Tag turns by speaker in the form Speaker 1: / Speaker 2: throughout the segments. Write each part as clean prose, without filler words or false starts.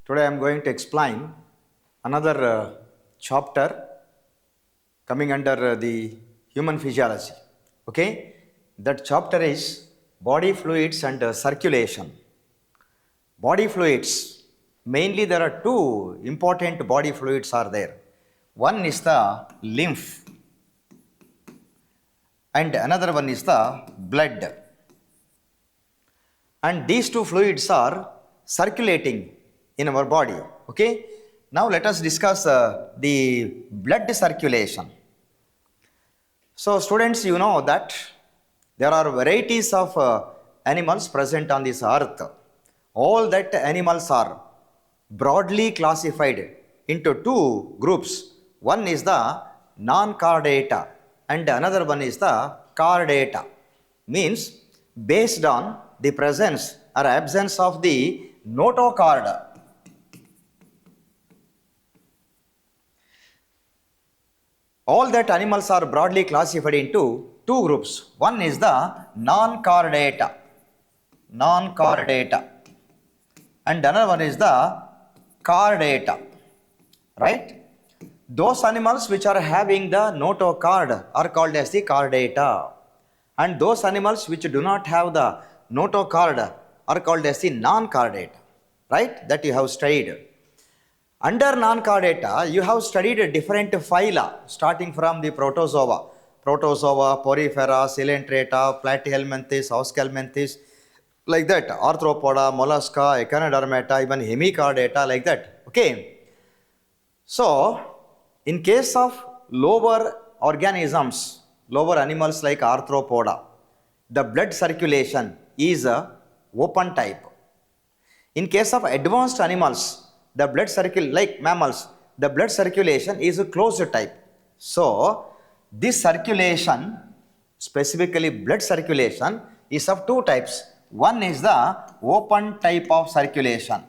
Speaker 1: Today I am going to explain another chapter coming under the human physiology. Okay, that chapter is body fluids and circulation. Body fluids, mainly there are two important body fluids are there. One is the lymph and another one is the blood. And these two fluids are circulating in our body. Okay, now let us discuss the blood circulation. So students, you know that there are varieties of animals present on this earth. All that animals are broadly classified into two groups. One is the non-chordata and another one is the chordata. Means based on the presence or absence of the notochord. All that animals are broadly classified into two groups. One is the non-chordata, and another one is the chordata, right? Those animals which are having the notochord are called as the chordata, and those animals which do not have the notochord are called as the non-chordata, right? That you have studied. Under non-chordata, you have studied different phyla starting from the protozoa, porifera, coelenterata, platyhelminthes, ausculminthes, like that, arthropoda, mollusca, echinodermata, even hemichordata, like that. Okay. So, in case of lower organisms, lower animals like arthropoda, the blood circulation is a open type. In case of advanced animals, the blood like mammals, the blood circulation is a closed type. So, this circulation, specifically blood circulation, is of two types. One is the open type of circulation,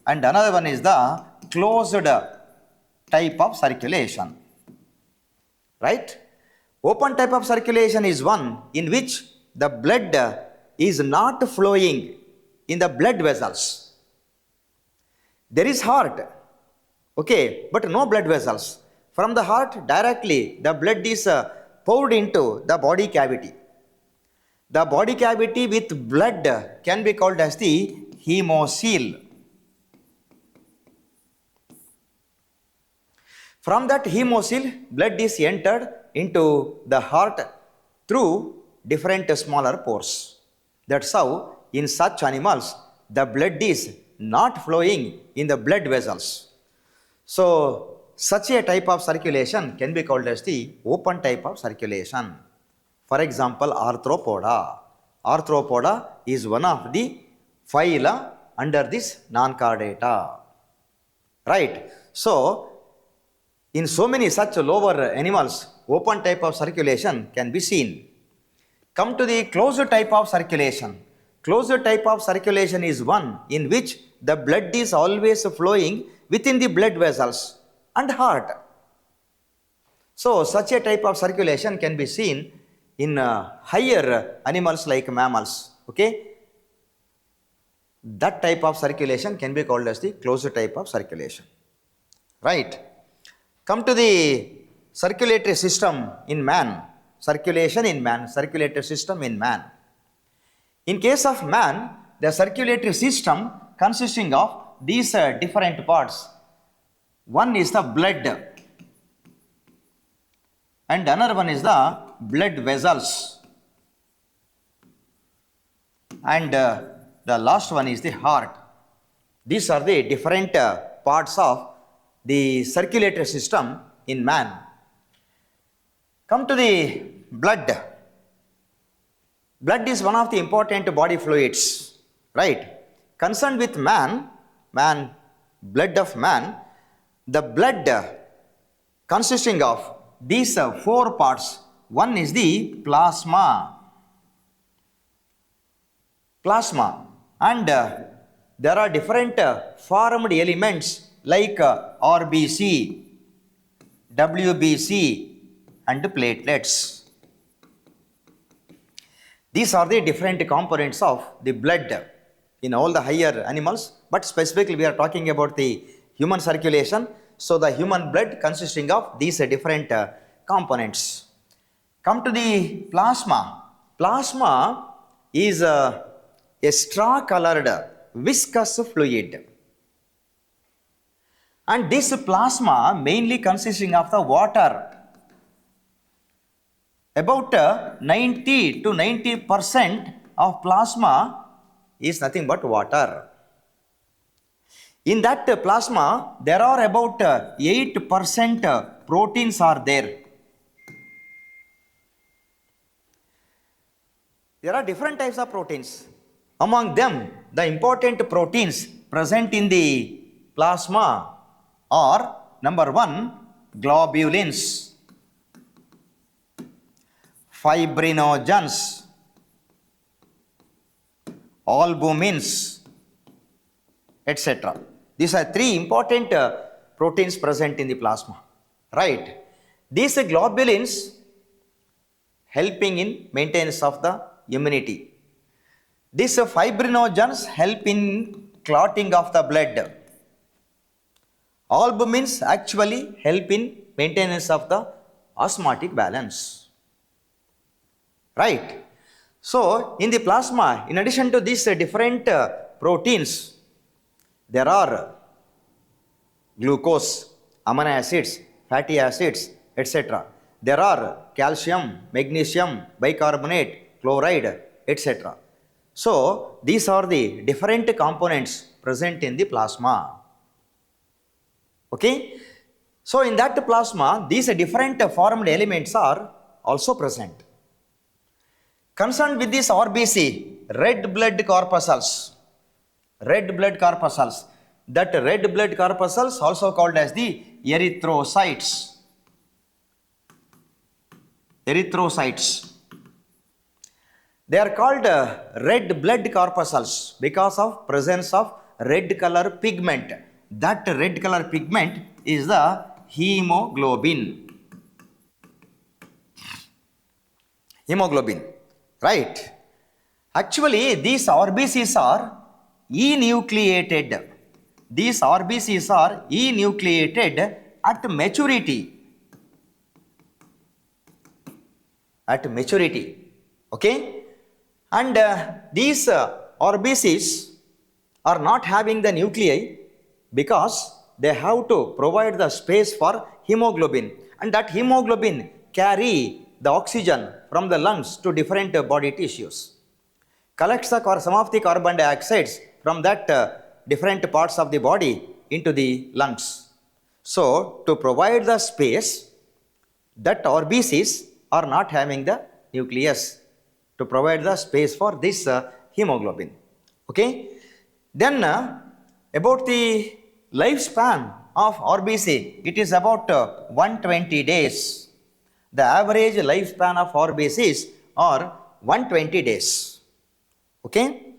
Speaker 1: and another one is the closed type of circulation, right? Open type of circulation is one in which the blood is not flowing in the blood vessels. There is heart, okay, but no blood vessels. From the heart directly the blood is poured into the body cavity. The body cavity with blood can be called as the hemocoel. From that hemocoel, blood is entered into the heart through different smaller pores. That's how in such animals, the blood is not flowing in the blood vessels. So, such a type of circulation can be called as the open type of circulation. For example, arthropoda. Arthropoda is one of the phyla under this non-chordata. Right? So, in so many such lower animals, open type of circulation can be seen. Come to the closed type of circulation. Closed type of circulation is one in which the blood is always flowing within the blood vessels and heart. So, such a type of circulation can be seen in higher animals like mammals. Okay, that type of circulation can be called as the closed type of circulation. Right. Come to the circulatory system in man. Circulation in man, circulatory system in man. In case of man, the circulatory system consisting of these different parts. One is the blood and another one is the blood vessels, and the last one is the heart. These are the different parts of the circulatory system in man. Come to the blood. Blood is one of the important body fluids, right? Concerned with man, blood of man, the blood consisting of these four parts. One is the plasma, and there are different formed elements like RBC, WBC, and platelets. These are the different components of the blood. in all the higher animals, but specifically we are talking about the human circulation. So the human blood consisting of these different components. Come to the plasma. Plasma is a straw colored viscous fluid. And this plasma mainly consisting of the water. About 90 to 90% of plasma is nothing but water. In that plasma, there are about 8% proteins are there. There are different types of proteins. Among them, the important proteins present in the plasma are number 1, globulins, fibrinogens, albumins, etc. These are 3 important proteins present in the plasma, right? These globulins helping in maintenance of the immunity. These fibrinogens help in clotting of the blood. Albumins actually help in maintenance of the osmotic balance, right? So in the plasma, in addition to these different proteins, there are glucose, amino acids, fatty acids, etc. There are calcium, magnesium, bicarbonate, chloride, etc. So these are the different components present in the plasma. Okay. So in that plasma, these different formed elements are also present. Concerned with this RBC, red blood corpuscles. Red blood corpuscles. That red blood corpuscles also called as the erythrocytes. Erythrocytes. They are called red blood corpuscles because of presence of red color pigment. That red color pigment is the hemoglobin. Hemoglobin, right? Actually, these RBCs are enucleated. These RBCs are enucleated at maturity. At maturity, okay? And these RBCs are not having the nuclei because they have to provide the space for hemoglobin, and that hemoglobin carry the oxygen from the lungs to different body tissues, collects some of the carbon dioxides from that different parts of the body into the lungs. So to provide the space, that RBCs are not having the nucleus to provide the space for this hemoglobin. Okay. Then about the lifespan of RBC, it is about 120 days. The average lifespan of RBCs are 120 days. Okay.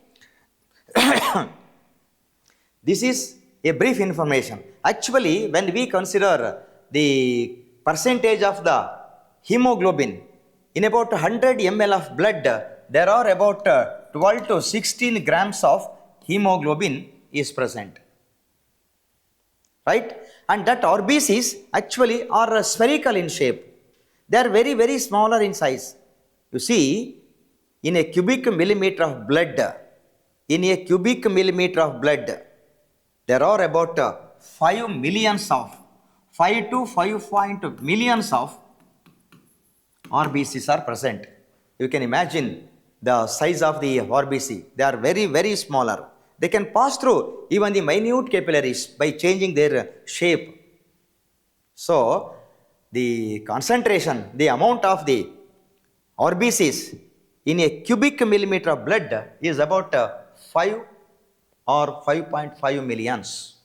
Speaker 1: This is a brief information. Actually, when we consider the percentage of the hemoglobin in about 100 ml of blood, there are about 12 to 16 grams of hemoglobin is present, right? And that RBCs actually are spherical in shape. They are very, very smaller in size. You see, in a cubic millimeter of blood, there are about 5 millions of 5 to 5 millions of RBCs are present. You can imagine the size of the RBC. They are very, very smaller. They can pass through even the minute capillaries by changing their shape. So the concentration, the amount of the RBCs in a cubic millimeter of blood is about 5 or 5.5 millions.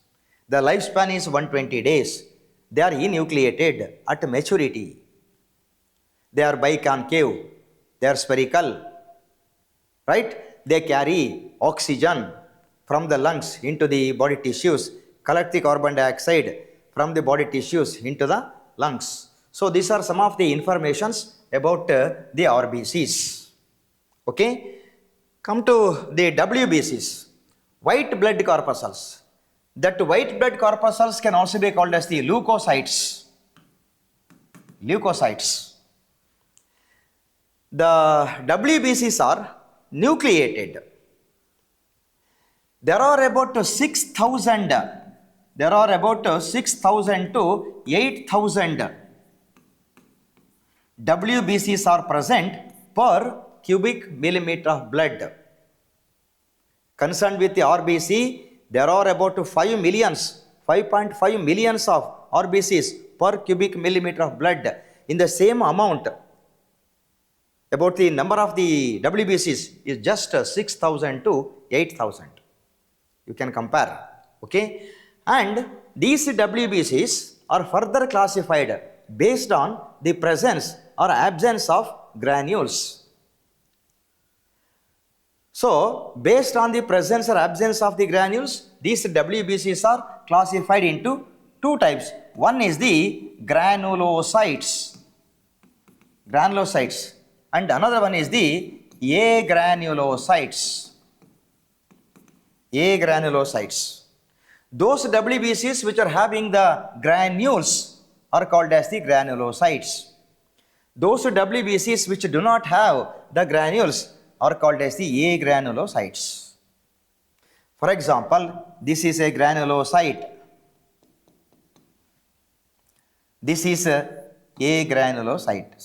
Speaker 1: The lifespan is 120 days. They are enucleated at maturity. They are biconcave. They are spherical, right? They carry oxygen from the lungs into the body tissues, collect the carbon dioxide from the body tissues into the lungs. So these are some of the informations about the RBCs. Okay. Come to the WBCs. white blood corpuscles. That white blood corpuscles can also be called as the leukocytes. Leukocytes. The WBCs are nucleated. There are about 6,000 to 8,000 WBCs are present per cubic millimeter of blood. Concerned with the RBC, there are about 5.5 millions of RBCs per cubic millimeter of blood. In the same amount, about the number of the WBCs is just 6,000 to 8,000. You can compare, okay? And these WBCs are further classified based on the presence or absence of granules. So, based on the presence or absence of the granules, these WBCs are classified into two types. One is the granulocytes, and another one is the agranulocytes. Those WBCs which are having the granules are called as the granulocytes. Those WBCs which do not have the granules are called as the agranulocytes. For example, this is a granulocyte. This is a granulocyte.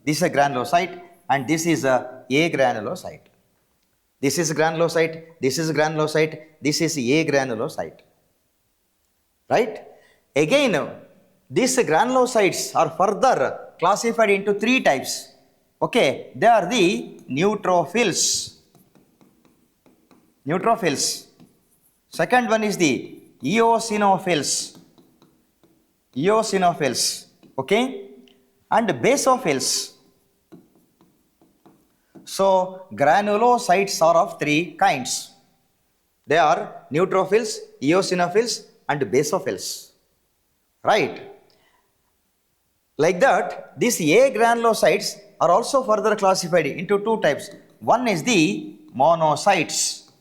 Speaker 1: This is a granulocyte and this is a agranulocyte. This is granulocyte, this is granulocyte, this is agranulocyte. Right? Again, these granulocytes are further classified into three types. Okay, they are the neutrophils. Second one is the eosinophils. Okay, and basophils. So, granulocytes are of three kinds. They are neutrophils, eosinophils, and basophils. Right? Like that, these agranulocytes are also further classified into two types. One is the monocytes,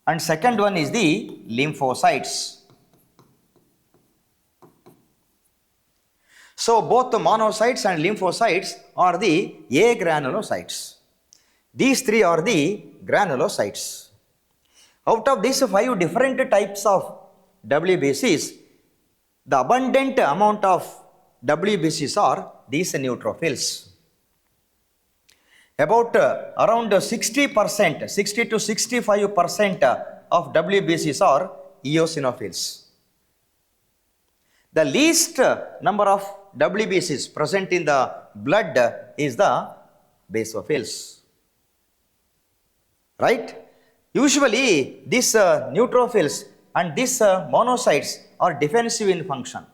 Speaker 1: and second one is the lymphocytes. So, both the monocytes and lymphocytes are the agranulocytes. These three are the granulocytes. Out of these 5 different types of WBCs, the abundant amount of WBCs are these neutrophils. About around 60%, 60 to 65% of WBCs are eosinophils. The least number of WBCs present in the blood is the basophils. Right? Usually, these neutrophils and these monocytes are defensive in function.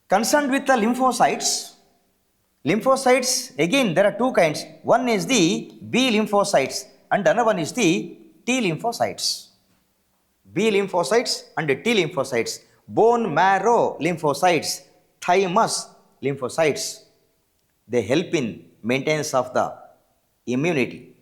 Speaker 1: Concerned with the lymphocytes, again there are two kinds. One is the B lymphocytes and another one is the T lymphocytes. B lymphocytes and T lymphocytes, bone marrow lymphocytes, thymus lymphocytes. They help in maintenance of the immunity.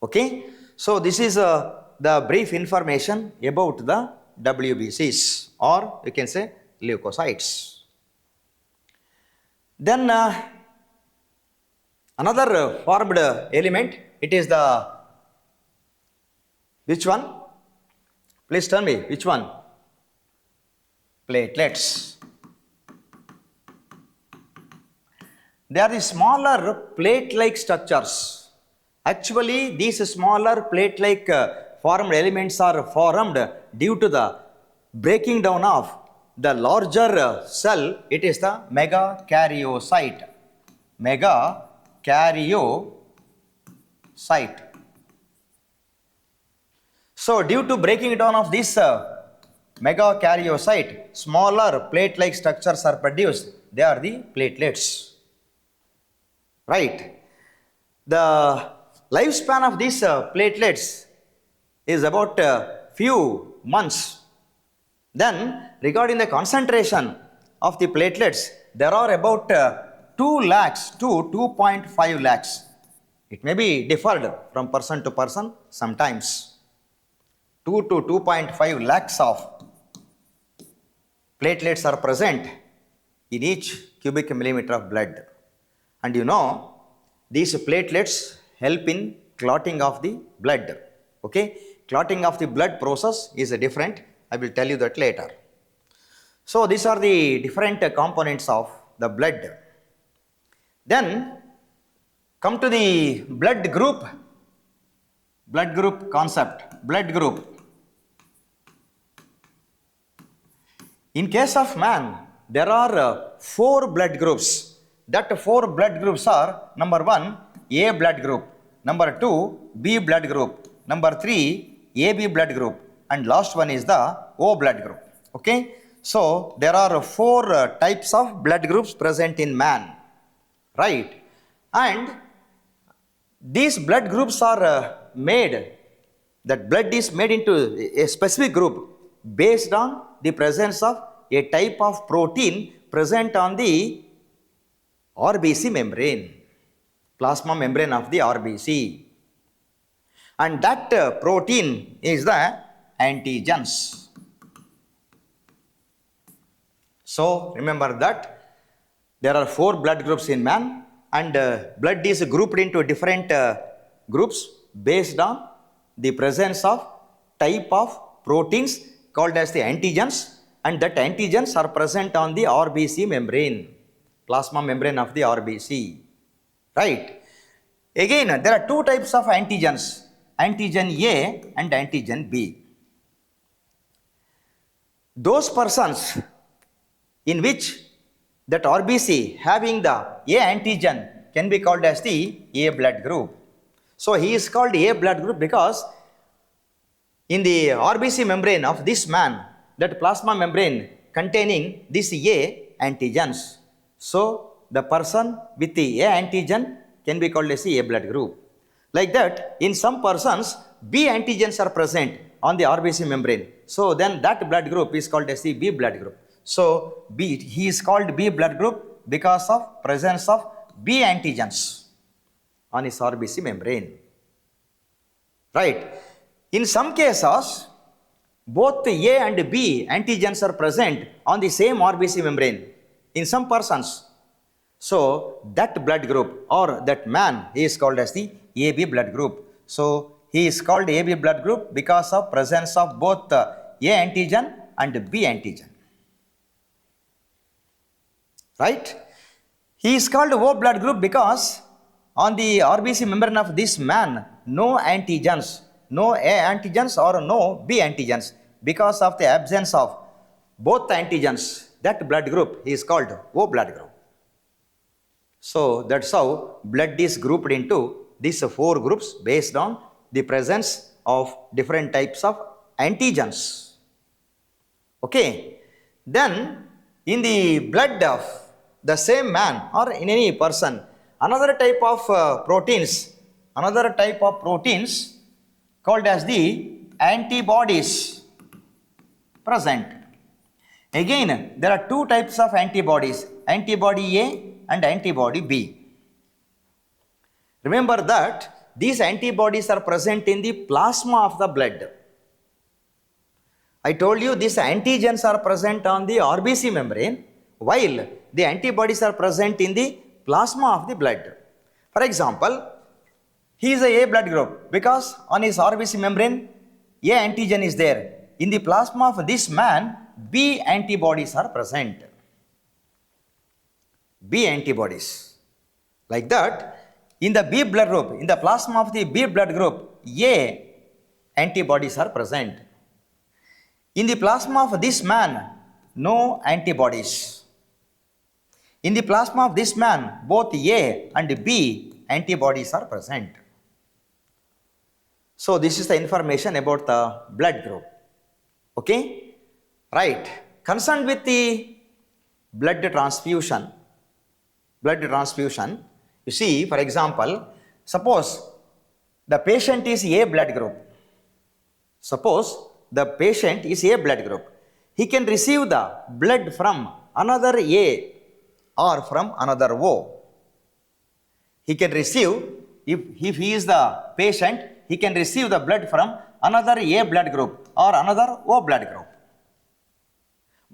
Speaker 1: Okay, so this is the brief information about the WBCs, or you can say leukocytes. Then another formed element, it is the, which one? Please tell me, which one? Platelets. They are the smaller plate-like structures. Actually, these smaller plate-like formed elements are formed due to the breaking down of the larger cell. It is the megakaryocyte. Megakaryocyte. So, due to breaking down of this megakaryocyte, smaller plate-like structures are produced. They are the platelets. Right? The lifespan of these platelets is about few months. Then, regarding the concentration of the platelets, there are about 2 lakhs to 2.5 lakhs. It may be differed from person to person sometimes. 2 to 2.5 lakhs of platelets are present in each cubic millimeter of blood. And you know, these platelets help in clotting of the blood. Okay, clotting of the blood process is different. I will tell you that later. So these are the different components of the blood. Then come to the blood group concept. Blood group. In case of man, there are 4 blood groups. That 4 blood groups are: number 1, A blood group; number 2, B blood group; number 3, AB blood group; and last one is the O blood group. Okay, so there are 4 types of blood groups present in man, right? And these blood groups are made, that blood is made into a specific group based on the presence of a type of protein present on the RBC membrane, plasma membrane of the RBC. And that protein is the antigens. So remember that there are 4 blood groups in man, and blood is grouped into different groups based on the presence of type of proteins called as the antigens, and that antigens are present on the RBC membrane, plasma membrane of the RBC, right? Again, there are 2 types of antigens, antigen A and antigen B. Those persons in which that RBC having the A antigen can be called as the A blood group. So he is called A blood group because in the RBC membrane of this man, that plasma membrane containing this A antigens. So the person with the A antigen can be called as the A blood group. Like that, in some persons, B antigens are present on the RBC membrane. So then that blood group is called as the B blood group. So he is called B blood group because of presence of B antigens on his RBC membrane. Right. In some cases, both the A and B antigens are present on the same RBC membrane in some persons. So that blood group or that man is called as the AB blood group. So he is called AB blood group because of presence of both the A antigen and B antigen. Right? He is called O blood group because on the RBC membrane of this man, no antigens, no A antigens or no B antigens. Because of the absence of both the antigens, that blood group is called O blood group. So that's how blood is grouped into these 4 groups based on the presence of different types of antigens. Okay. Then in the blood of the same man or in any person, another type of proteins called as the antibodies present. Again, there are 2 types of antibodies, antibody A and antibody B. Remember that these antibodies are present in the plasma of the blood. I told you these antigens are present on the RBC membrane, while the antibodies are present in the plasma of the blood. For example, he is a blood group because on his RBC membrane, A antigen is there. In the plasma of this man, B antibodies are present. B antibodies. Like that, in the B blood group, in the plasma of the B blood group, A antibodies are present. In the plasma of this man, no antibodies. In the plasma of this man, both A and B antibodies are present. So this is the information about the blood group. Okay? Right. Concerned with the blood transfusion, you see, for example, suppose the patient is A blood group. He can receive the blood from another A or from another O. He can receive if he is the patient, he can receive the blood from another A blood group or another O blood group.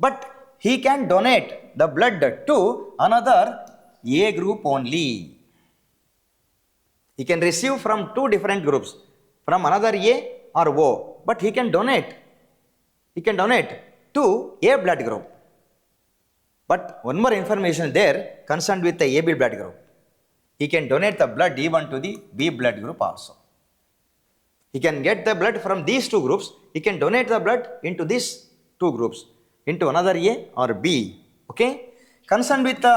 Speaker 1: But he can donate the blood to another A group only. He can receive from two different groups, from another A or O, but he can donate to A blood group. But one more information there concerned with the AB blood group. He can donate the blood even to the B blood group also. He can get the blood from these two groups. He can donate the blood into these two groups, into another A or B. Okay? Concerned with the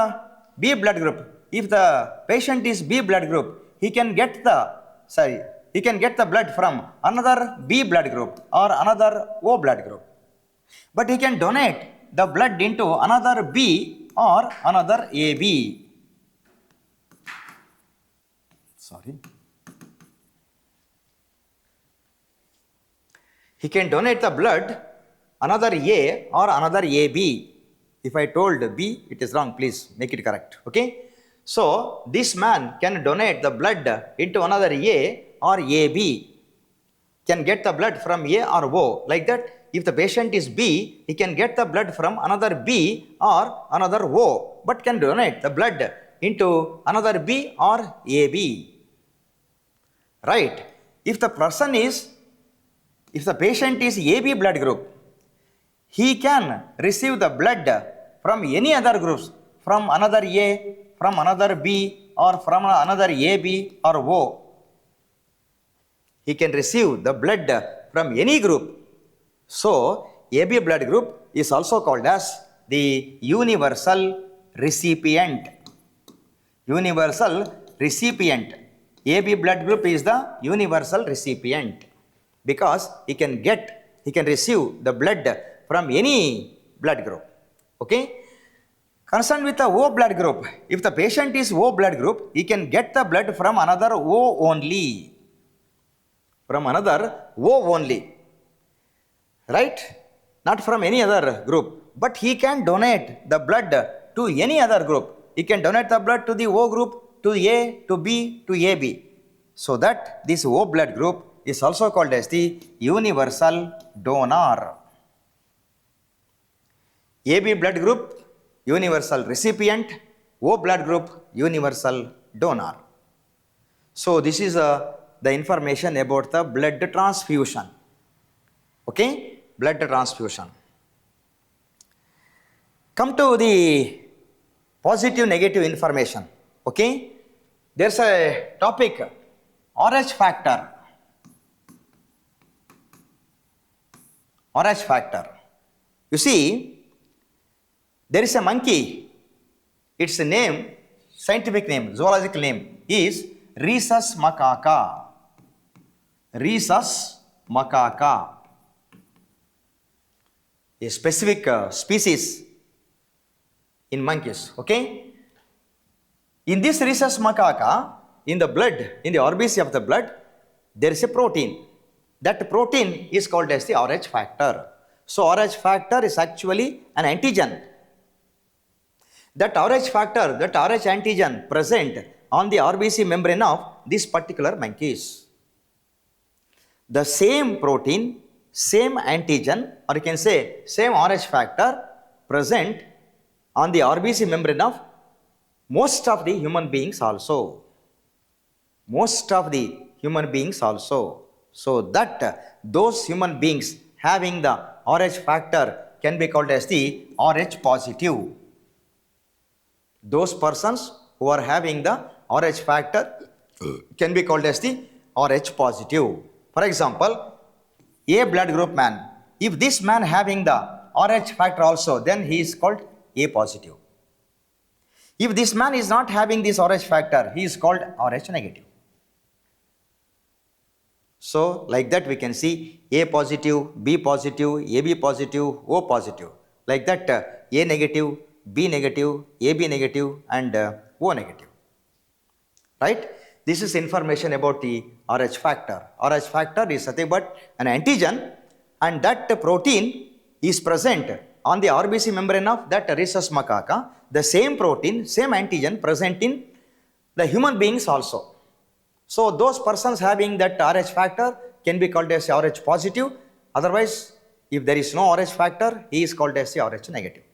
Speaker 1: B blood group, if the patient is B blood group, he can get the blood from another B blood group or another O blood group. But he can donate the blood into another B or another AB. He can donate the blood another A or another AB. If I told B, it is wrong. Please make it correct. Okay? So this man can donate the blood into another A or AB. Can get the blood from A or O. Like that, if the patient is B, he can get the blood from another B or another O, but can donate the blood into another B or AB. Right? If the patient is AB blood group, he can receive the blood from any other groups, from another A, from another B, or from another AB or O. He can receive the blood from any group. So, AB blood group is also called as the universal recipient. Universal recipient. AB blood group is the universal recipient because he can receive the blood from any blood group. Okay? Concerned with the O blood group, if the patient is O blood group, he can get the blood from another O only. From another O only. Right? Not from any other group. But he can donate the blood to any other group. He can donate the blood to the O group, to A, to B, to AB. So that this O blood group is also called as the universal donor. AB blood group, universal recipient. O blood group, universal donor. So this is the information about the blood transfusion. Okay? Blood transfusion. Come to the positive negative information. Okay? There's a topic, RH factor. RH factor. You see, there is a monkey. Its name, scientific name, zoological name is Rhesus macaca. Rhesus macaca. A specific species in monkeys. Okay? In this Rhesus macaca, in the blood, in the RBC of the blood, there is a protein. That protein is called as the RH factor. So RH factor is actually an antigen. That RH factor, that RH antigen present on the RBC membrane of this particular monkeys. The same protein, same antigen, or you can say same RH factor present on the RBC membrane of most of the human beings also. Most of the human beings also. So that those human beings having the RH factor can be called as the RH positive. Those persons who are having the RH factor can be called as the RH positive. For example, A blood group man. If this man having the RH factor also, then he is called A positive. If this man is not having this RH factor, he is called RH negative. So, like that we can see A positive, B positive, AB positive, O positive. Like that A negative, B negative, AB negative and O negative. Right? This is information about the RH factor. RH factor is nothing but an antigen, and that protein is present on the RBC membrane of that Rhesus macaca. The same protein, same antigen present in the human beings also. So those persons having that Rh factor can be called as Rh positive. Otherwise, if there is no Rh factor, he is called as Rh negative.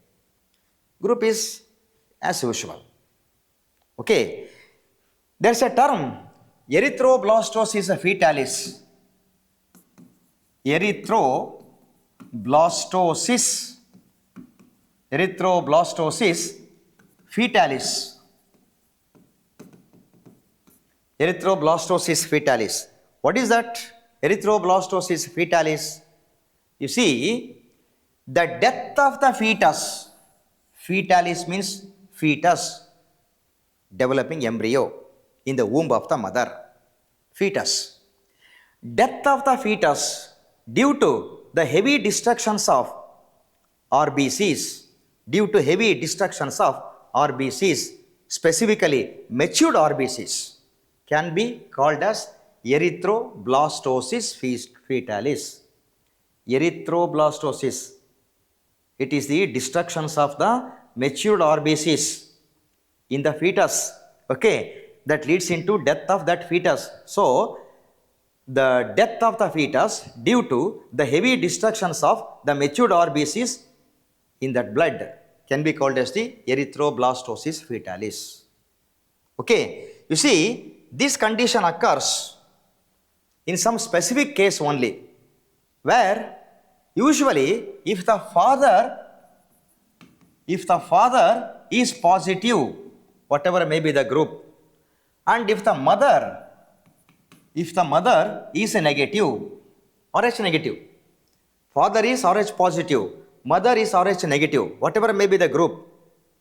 Speaker 1: Group is as usual. Okay. There's a term, erythroblastosis fetalis. Erythroblastosis fetalis. Erythroblastosis fetalis. What is that? Erythroblastosis fetalis. You see, the death of the fetus. Fetalis means fetus, developing embryo in the womb of the mother. Fetus. Death of the fetus due to the heavy destructions of RBCs. Due to heavy destructions of RBCs, specifically matured RBCs, can be called as erythroblastosis fetalis. Erythroblastosis. It is the destructions of the matured RBCs in the fetus. Okay, that leads into death of that fetus. So, the death of the fetus due to the heavy destructions of the matured RBCs in that blood can be called as the erythroblastosis fetalis. Okay, you see, this condition occurs in some specific case only, where usually if the father is positive, whatever may be the group, and if the mother is negative, Rh negative, father is Rh positive, mother is Rh negative, whatever may be the group,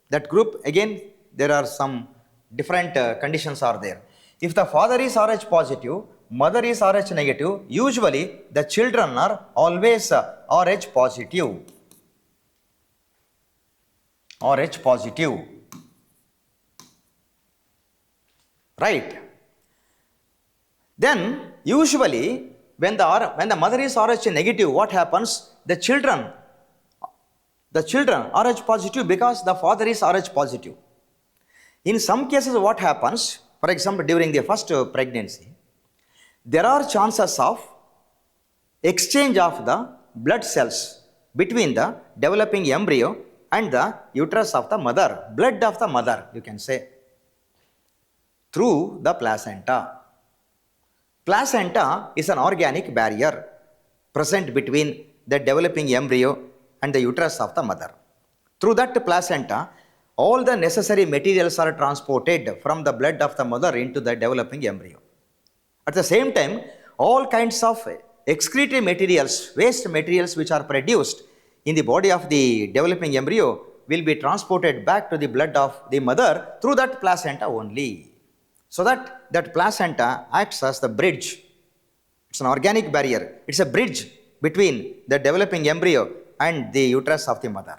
Speaker 1: that group again there are some different conditions are there. If the father is Rh positive, mother is Rh negative, usually the children are always Rh positive. Rh positive. Right. Then usually when the mother is Rh negative, what happens? The children are Rh positive because the father is Rh positive. In some cases what happens, for example during the first pregnancy, there are chances of exchange of the blood cells between the developing embryo and the uterus of the mother, blood of the mother, you can say, through the placenta. Placenta is an organic barrier present between the developing embryo and the uterus of the mother. Through that placenta, all the necessary materials are transported from the blood of the mother into the developing embryo. At the same time, all kinds of excretory materials, waste materials which are produced in the body of the developing embryo will be transported back to the blood of the mother through that placenta only. So that placenta acts as the bridge. It's an organic barrier. It's a bridge between the developing embryo and the uterus of the mother.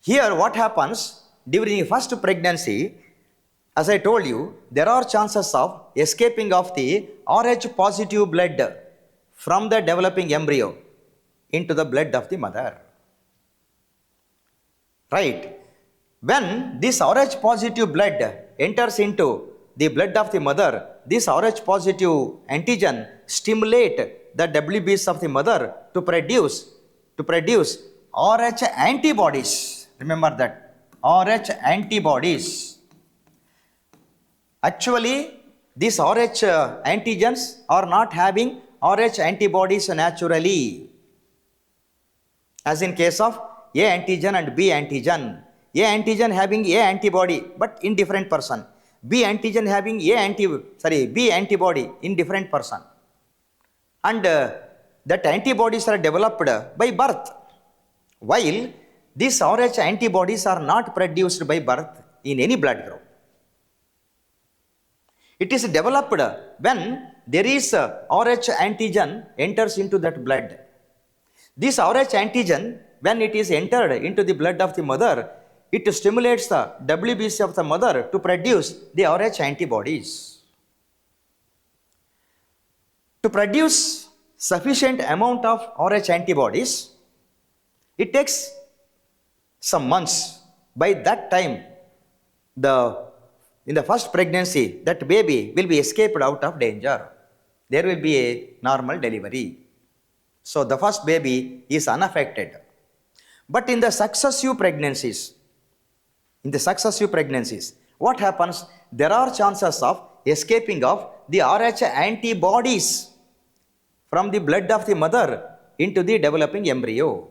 Speaker 1: Here what happens during first pregnancy, as I told you, there are chances of escaping of the Rh positive blood from the developing embryo into the blood of the mother. Right. When this Rh positive blood enters into the blood of the mother, this Rh positive antigen stimulate the WBs of the mother to produce Rh antibodies. Remember that, Rh antibodies. Actually, these Rh antigens are not having Rh antibodies naturally, as in case of A antigen and B antigen. A antigen having A antibody but in different person. B antigen having B antibody in different person. And that antibodies are developed by birth, while these Rh antibodies are not produced by birth in any blood group. It is developed when there is Rh antigen enters into that blood. This Rh antigen, when it is entered into the blood of the mother, it stimulates the WBC of the mother to produce the Rh antibodies. To produce sufficient amount of Rh antibodies, it takes some months. By that time, the in the first pregnancy, that baby will be escaped out of danger. There will be a normal delivery. So the first baby is unaffected. But in the successive pregnancies, what happens? There are chances of escaping of the Rh antibodies from the blood of the mother into the developing embryo.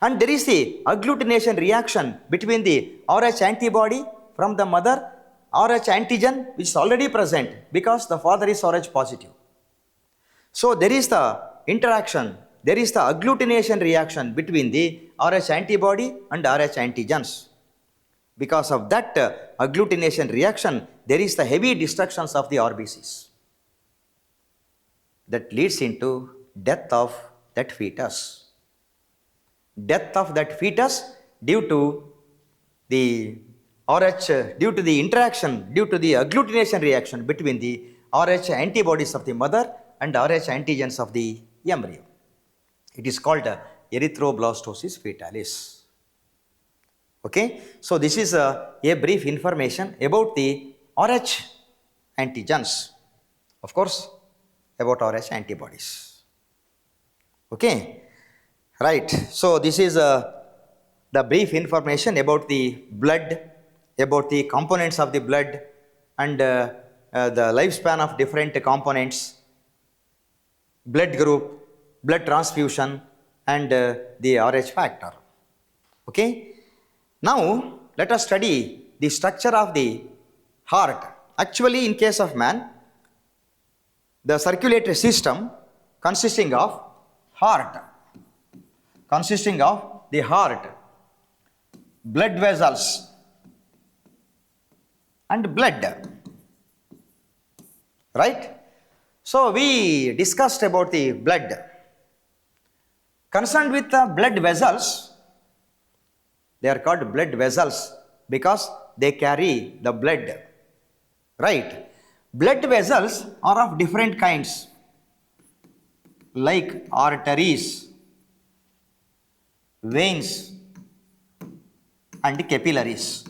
Speaker 1: And there is the agglutination reaction between the Rh antibody from the mother, Rh antigen, which is already present because the father is Rh positive. So there is the interaction, there is the agglutination reaction between the Rh antibody and Rh antigens. Because of that agglutination reaction, there is the heavy destructions of the RBCs. That leads into death of that fetus. Death of that fetus due to the Rh, due to the interaction, due to the agglutination reaction between the Rh antibodies of the mother and Rh antigens of the embryo. It is called erythroblastosis fetalis. Okay, so this is a brief information about the Rh antigens, of course, about Rh antibodies. Okay, right. So this is the brief information about the blood, about the components of the blood, and the lifespan of different components, blood group, blood transfusion, and the Rh factor. Okay. Now let us study the structure of the heart. Actually, in case of man, the circulatory system consisting of the heart, blood vessels, and blood. Right? So we discussed about the blood. Concerned with the blood vessels, they are called blood vessels because they carry the blood. Right? Blood vessels are of different kinds, like arteries, veins, and capillaries.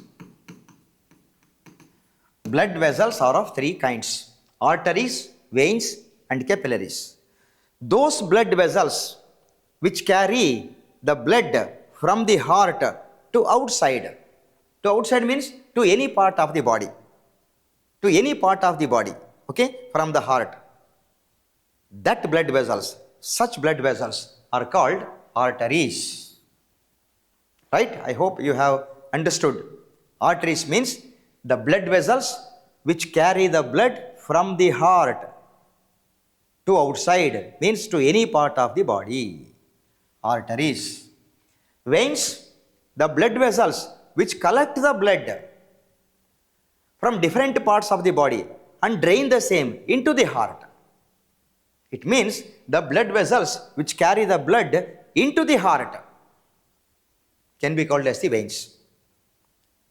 Speaker 1: Blood vessels are of three kinds: arteries, veins, and capillaries. Those blood vessels which carry the blood from the heart to outside means to any part of the body, okay, from the heart. That blood vessels, such blood vessels are called arteries. Right? I hope you have understood. Arteries means the blood vessels which carry the blood from the heart to outside, means to any part of the body. Arteries. Veins, the blood vessels which collect the blood from different parts of the body and drain the same into the heart. It means the blood vessels which carry the blood into the heart can be called as the veins.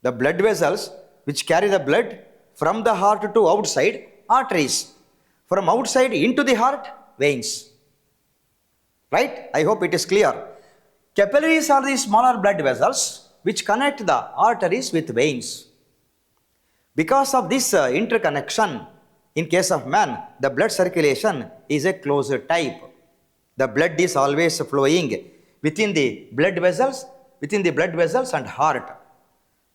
Speaker 1: The blood vessels which carry the blood from the heart to outside, arteries. From outside into the heart, veins. Right? I hope it is clear. Capillaries are the smaller blood vessels which connect the arteries with veins. Because of this interconnection, in case of man, the blood circulation is a closed type. The blood is always flowing within the blood vessels and heart.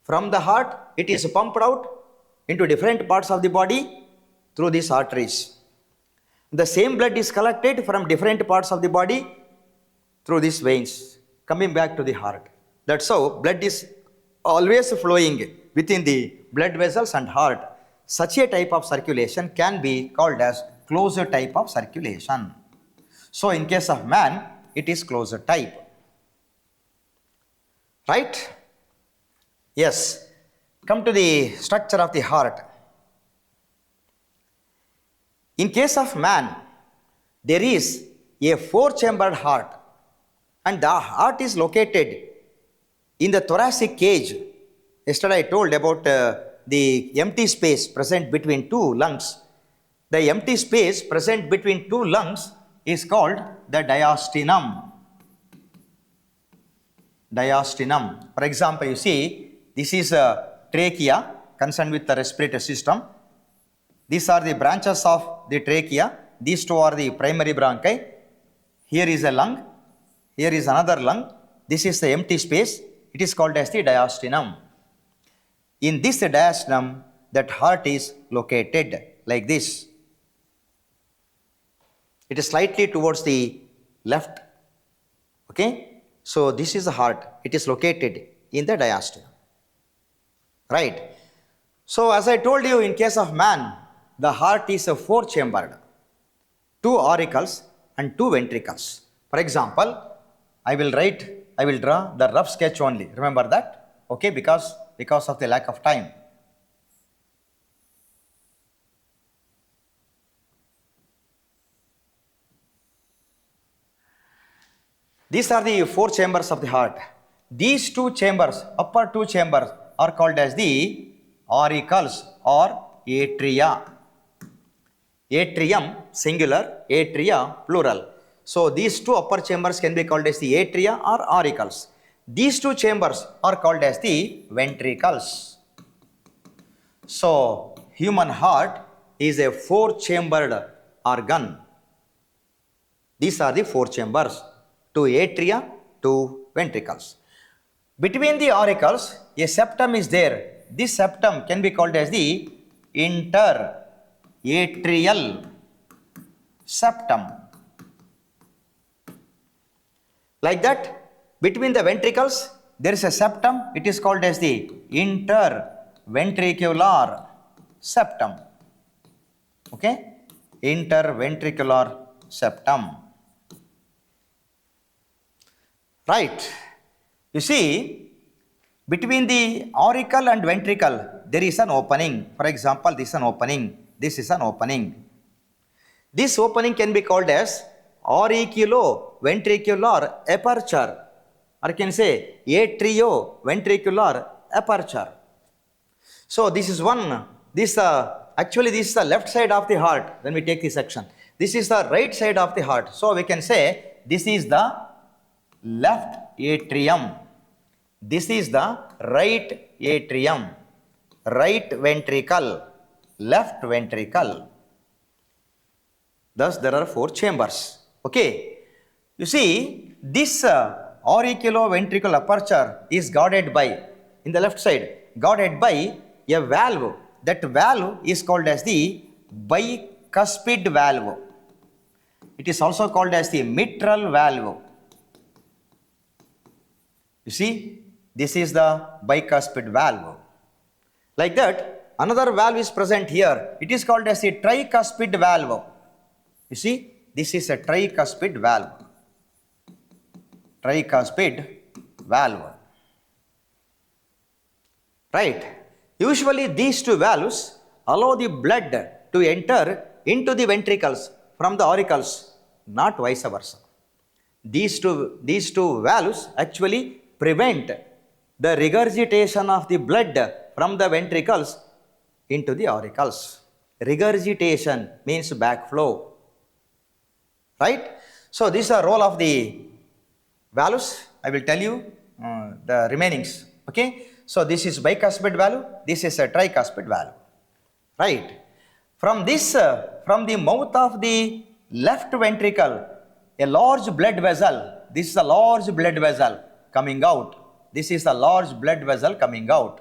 Speaker 1: From the heart, it is pumped out into different parts of the body through these arteries. The same blood is collected from different parts of the body through these veins, coming back to the heart. That's how blood is always flowing within the blood vessels and heart. Such a type of circulation can be called as closed type of circulation. So in case of man, it is closed type. Right? Yes. Come to the structure of the heart. In case of man, there is a four-chambered heart, and the heart is located in the thoracic cage. Yesterday I told about the empty space present between two lungs. The empty space present between two lungs is called the diasternum. Diasternum. For example, you see, this is trachea concerned with the respiratory system. These are the branches of the trachea. These two are the primary bronchi. Here is a lung. Here is another lung. This is the empty space. It is called as the diasternum. In this diasternum, that heart is located like this. It is slightly towards the left. Okay. So this is the heart. It is located in the diasternum. Right. So as I told you, in case of man, the heart is a four-chambered. 2 auricles and 2 ventricles. For example, I will draw the rough sketch only. Remember that? Okay, because of the lack of time. These are the 4 chambers of the heart. These 2 chambers, upper 2 chambers, are called as the auricles or atria. Atrium singular, atria plural. So these 2 upper chambers can be called as the atria or auricles. These 2 chambers are called as the ventricles. So human heart is a 4-chambered organ. These are the 4 chambers, 2 atria, 2 ventricles. Between the auricles, a septum is there. This septum can be called as the interatrial septum. Like that, between the ventricles, there is a septum. It is called as the interventricular septum. Okay? Interventricular septum. Right. You see, between the auricle and ventricle, there is an opening. For example, this is an opening. This is an opening. This opening can be called as auriculo-ventricular aperture, or you can say atrio-ventricular aperture. So this is one. Actually this is the left side of the heart when we take this section. This is the right side of the heart. So we can say this is the left atrium. This is the right atrium, right ventricle, left ventricle. Thus there are 4 chambers. Okay. You see, this auriculo-ventricular aperture is guarded by, in the left side, guarded by a valve. That valve is called as the bicuspid valve. It is also called as the mitral valve. You see, this is the bicuspid valve. Like that, another valve is present here. It is called as the tricuspid valve. You see, this is a tricuspid valve. Tricuspid valve. Right. Usually these 2 valves allow the blood to enter into the ventricles from the auricles, not vice versa. These two valves actually prevent the regurgitation of the blood from the ventricles into the auricles. Regurgitation means backflow. Right? So this is the role of the valves. I will tell you the remainings. Okay? So this is bicuspid valve. This is a tricuspid valve. Right? From the mouth of the left ventricle, a large blood vessel. This is a large blood vessel coming out. This is a large blood vessel coming out.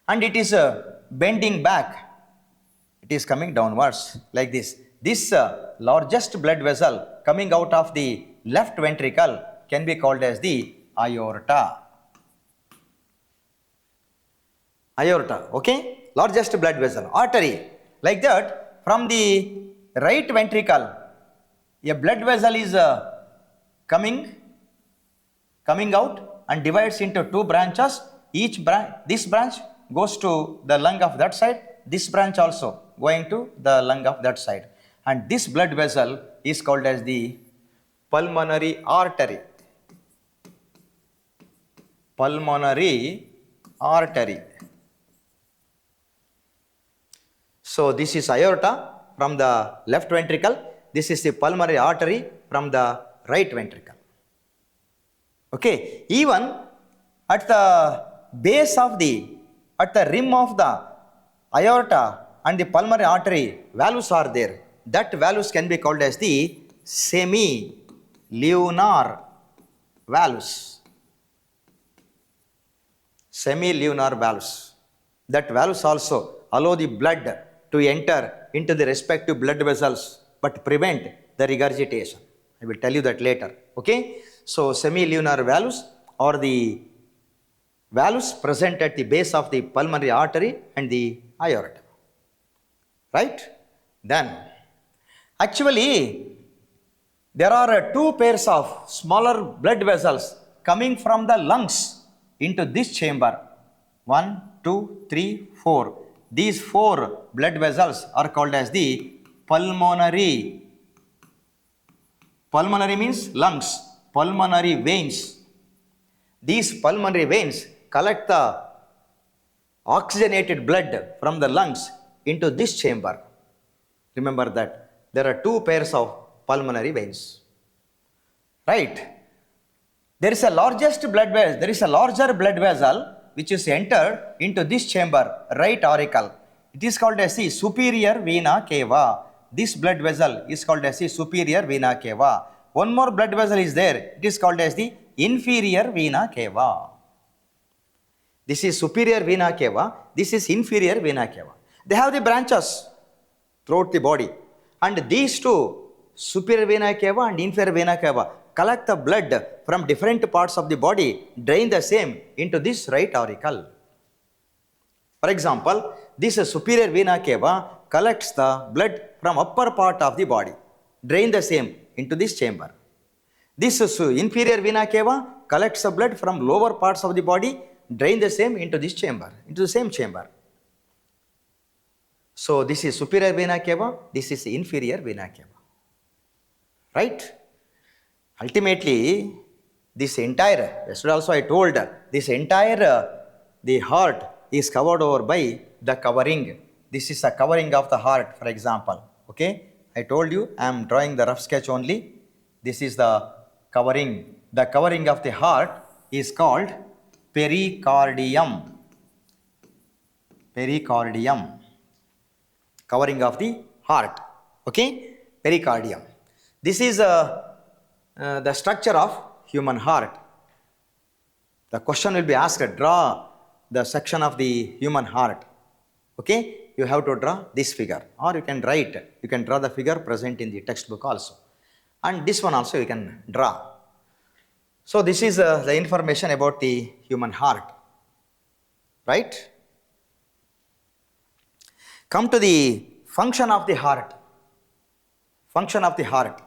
Speaker 1: And it is bending back. It is coming downwards like this. This largest blood vessel coming out of the left ventricle can be called as the aorta. Aorta, okay? Largest blood vessel, artery. Like that, from the right ventricle, a blood vessel is coming out and divides into 2 branches. This branch goes to the lung of that side. This branch also going to the lung of that side. And this blood vessel is called as the pulmonary artery. Pulmonary artery. So this is aorta from the left ventricle. This is the pulmonary artery from the right ventricle. Okay, even at the base of the At the rim of the aorta and the pulmonary artery, valves are there. That valves can be called as the semi-lunar valves. Semi-lunar valves. That valves also allow the blood to enter into the respective blood vessels but prevent the regurgitation. I will tell you that later. Okay? So semi-lunar valves are the valves present at the base of the pulmonary artery and the aorta. Right? Then, actually, there are two pairs of smaller blood vessels coming from the lungs into this chamber. 1, 2, 3, 4. These 4 blood vessels are called as the pulmonary. Pulmonary means lungs. Pulmonary veins. These pulmonary veins collect the oxygenated blood from the lungs into this chamber. Remember that there are 2 pairs of pulmonary veins. Right? There is a larger blood vessel which is entered into this chamber, right auricle. It is called as the superior vena cava. This blood vessel is called as the superior vena cava. One more blood vessel is there. It is called as the inferior vena cava. This is superior vena cava. This is inferior vena cava. They have the branches throughout the body. And these two, superior vena cava and inferior vena cava, collect the blood from different parts of the body, drain the same into this right auricle. For example, this superior vena cava collects the blood from upper part of the body, drain the same into this chamber. This inferior vena cava collects the blood from lower parts of the body, drain the same into this chamber, into the same chamber. So this is superior vena cava, this is inferior vena cava. Right? Ultimately, this entire, yesterday also I told, this entire, the heart is covered over by the covering. This is a covering of the heart, for example. Okay? I told you, I am drawing the rough sketch only. This is the covering. The covering of the heart is called pericardium. Pericardium. Covering of the heart. Okay? Pericardium. This is the structure of human heart. The question will be asked, draw the section of the human heart. Okay? You have to draw this figure, or you can write, you can draw the figure present in the textbook also. And this one also you can draw. So this is the information about the human heart. Right? Come to the function of the heart. Function of the heart.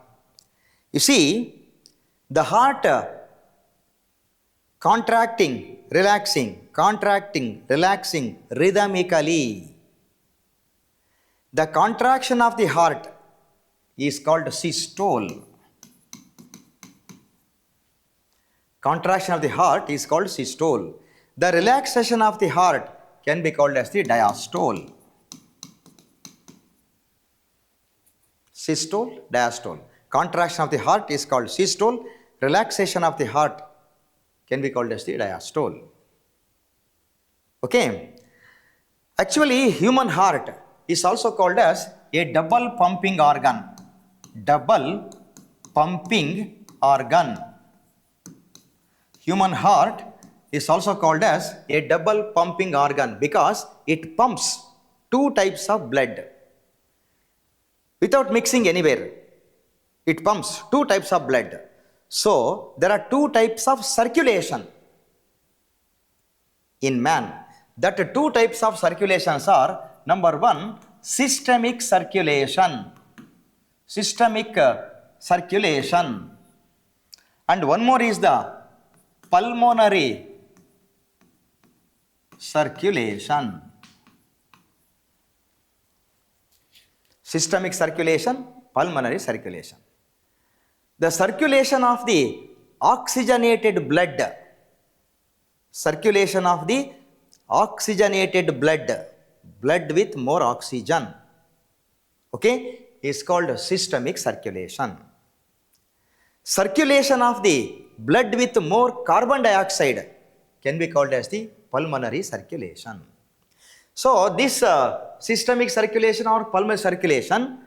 Speaker 1: You see, the heart contracting, relaxing rhythmically. The contraction of the heart is called systole. Contraction of the heart is called systole. The relaxation of the heart can be called as the diastole. Systole, diastole. Contraction of the heart is called systole. Relaxation of the heart can be called as the diastole. Okay. Actually, human heart is also called as a double pumping organ. Double pumping organ. Human heart is also called as a double pumping organ because it pumps 2 types of blood without mixing anywhere. It pumps 2 types of blood. So, there are 2 types of circulation in man. That 2 types of circulations are, number 1, systemic circulation. Systemic circulation. And one more is the pulmonary circulation. Systemic circulation, pulmonary circulation. The circulation of the oxygenated blood, circulation of the oxygenated blood, blood with more oxygen, okay, is called systemic circulation. Circulation of the blood with more carbon dioxide can be called as the pulmonary circulation. So this systemic circulation or pulmonary circulation,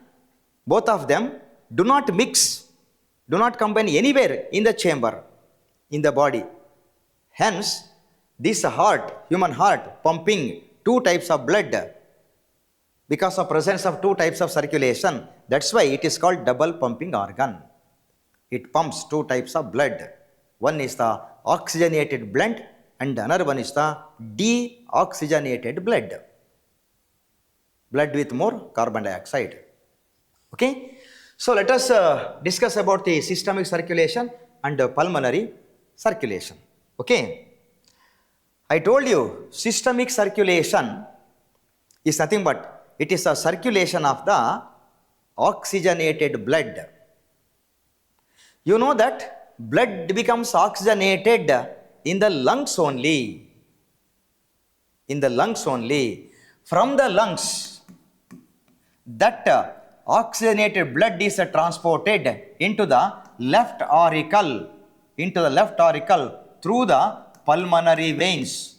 Speaker 1: both of them do not mix, do not combine anywhere in the chamber, in the body. Hence, this heart, human heart, pumping two types of blood because of presence of two types of circulation. That's why it is called double pumping organ. It pumps two types of blood. One is the oxygenated blood and another one is the deoxygenated blood. Blood with more carbon dioxide. Okay. So let us discuss about the systemic circulation and pulmonary circulation. Okay. I told you systemic circulation is nothing but it is a circulation of the oxygenated blood. You know that blood becomes oxygenated in the lungs only. In the lungs only. From the lungs, that oxygenated blood is transported into the left auricle, through the pulmonary veins,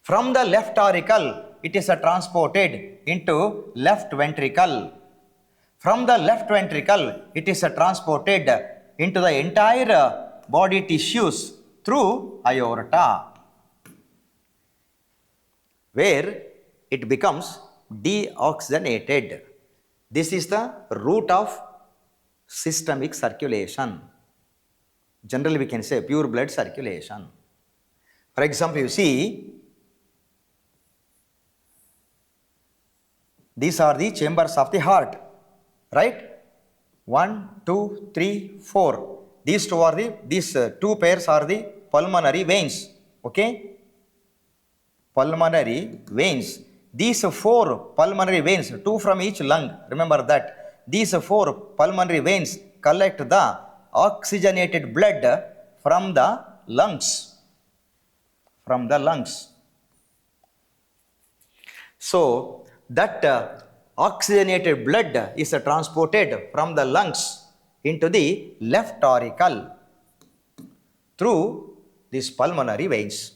Speaker 1: From the left auricle, it is transported into left ventricle. From the left ventricle, it is transported into the entire body tissues through aorta, where it becomes deoxygenated. This is the root of systemic circulation. Generally, we can say pure blood circulation. For example, you see, these are the chambers of the heart, right? 1, 2, 3, 4. These two pairs are the pulmonary veins. Okay? Pulmonary veins. These 4 pulmonary veins, 2 from each lung. Remember that. These 4 pulmonary veins collect the oxygenated blood from the lungs. So, that oxygenated blood is transported from the lungs into the left auricle through these pulmonary veins.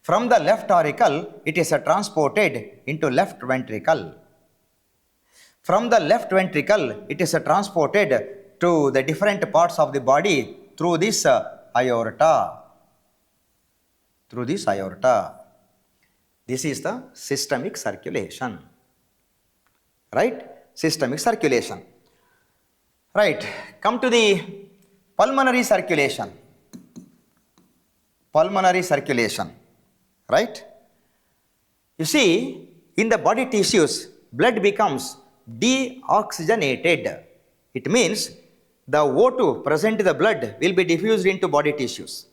Speaker 1: From the left auricle, it is transported into left ventricle. From the left ventricle, it is transported to the different parts of the body through this aorta. This is the systemic circulation. Right? Systemic circulation. Right. Come to the pulmonary circulation. Right? You see, in the body tissues, blood becomes deoxygenated. It means the O2 present in the blood will be diffused into body tissues.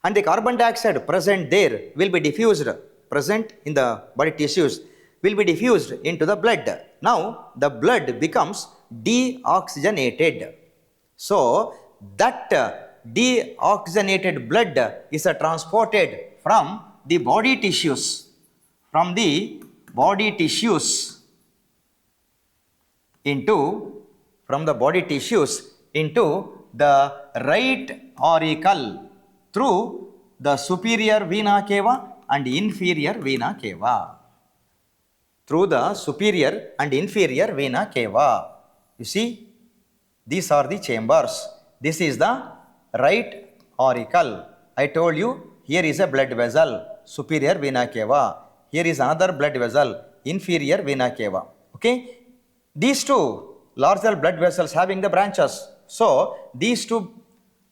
Speaker 1: And the carbon dioxide present there will be diffused, present in the body tissues, will be diffused into the blood. Now, the blood becomes deoxygenated. So, that deoxygenated blood is transported from the body tissues, into the right auricle through the superior vena cava and inferior vena cava. You see, these are the chambers. This is the right auricle. I told you, here is a blood vessel, superior vena cava. Here is another blood vessel, inferior vena cava. Okay? These two larger blood vessels having the branches. So, these two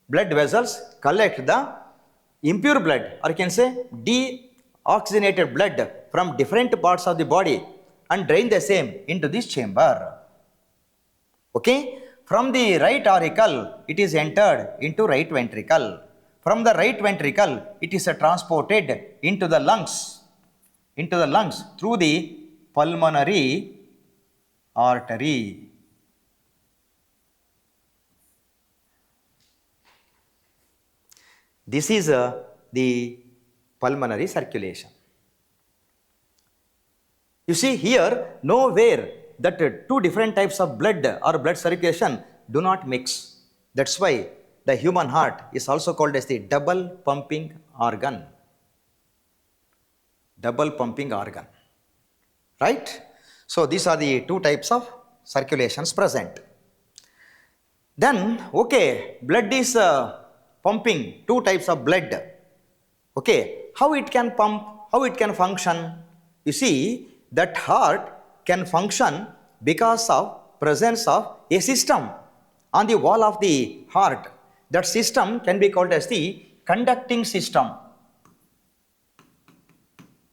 Speaker 1: blood vessels collect the impure blood, or you can say deoxygenated blood from different parts of the body and drain the same into this chamber. Okay? From the right auricle, it is entered into right ventricle. From the right ventricle, it is transported into the lungs through the pulmonary artery. This is the pulmonary circulation. You see here, nowhere that two different types of blood or blood circulation do not mix. That's why the human heart is also called as the double pumping organ. Double pumping organ. Right? So these are the two types of circulations present. Then, okay, blood is pumping, two types of blood. Okay, how it can pump, how it can function? You see, that heart can function because of presence of a system on the wall of the heart. That system can be called as the conducting system.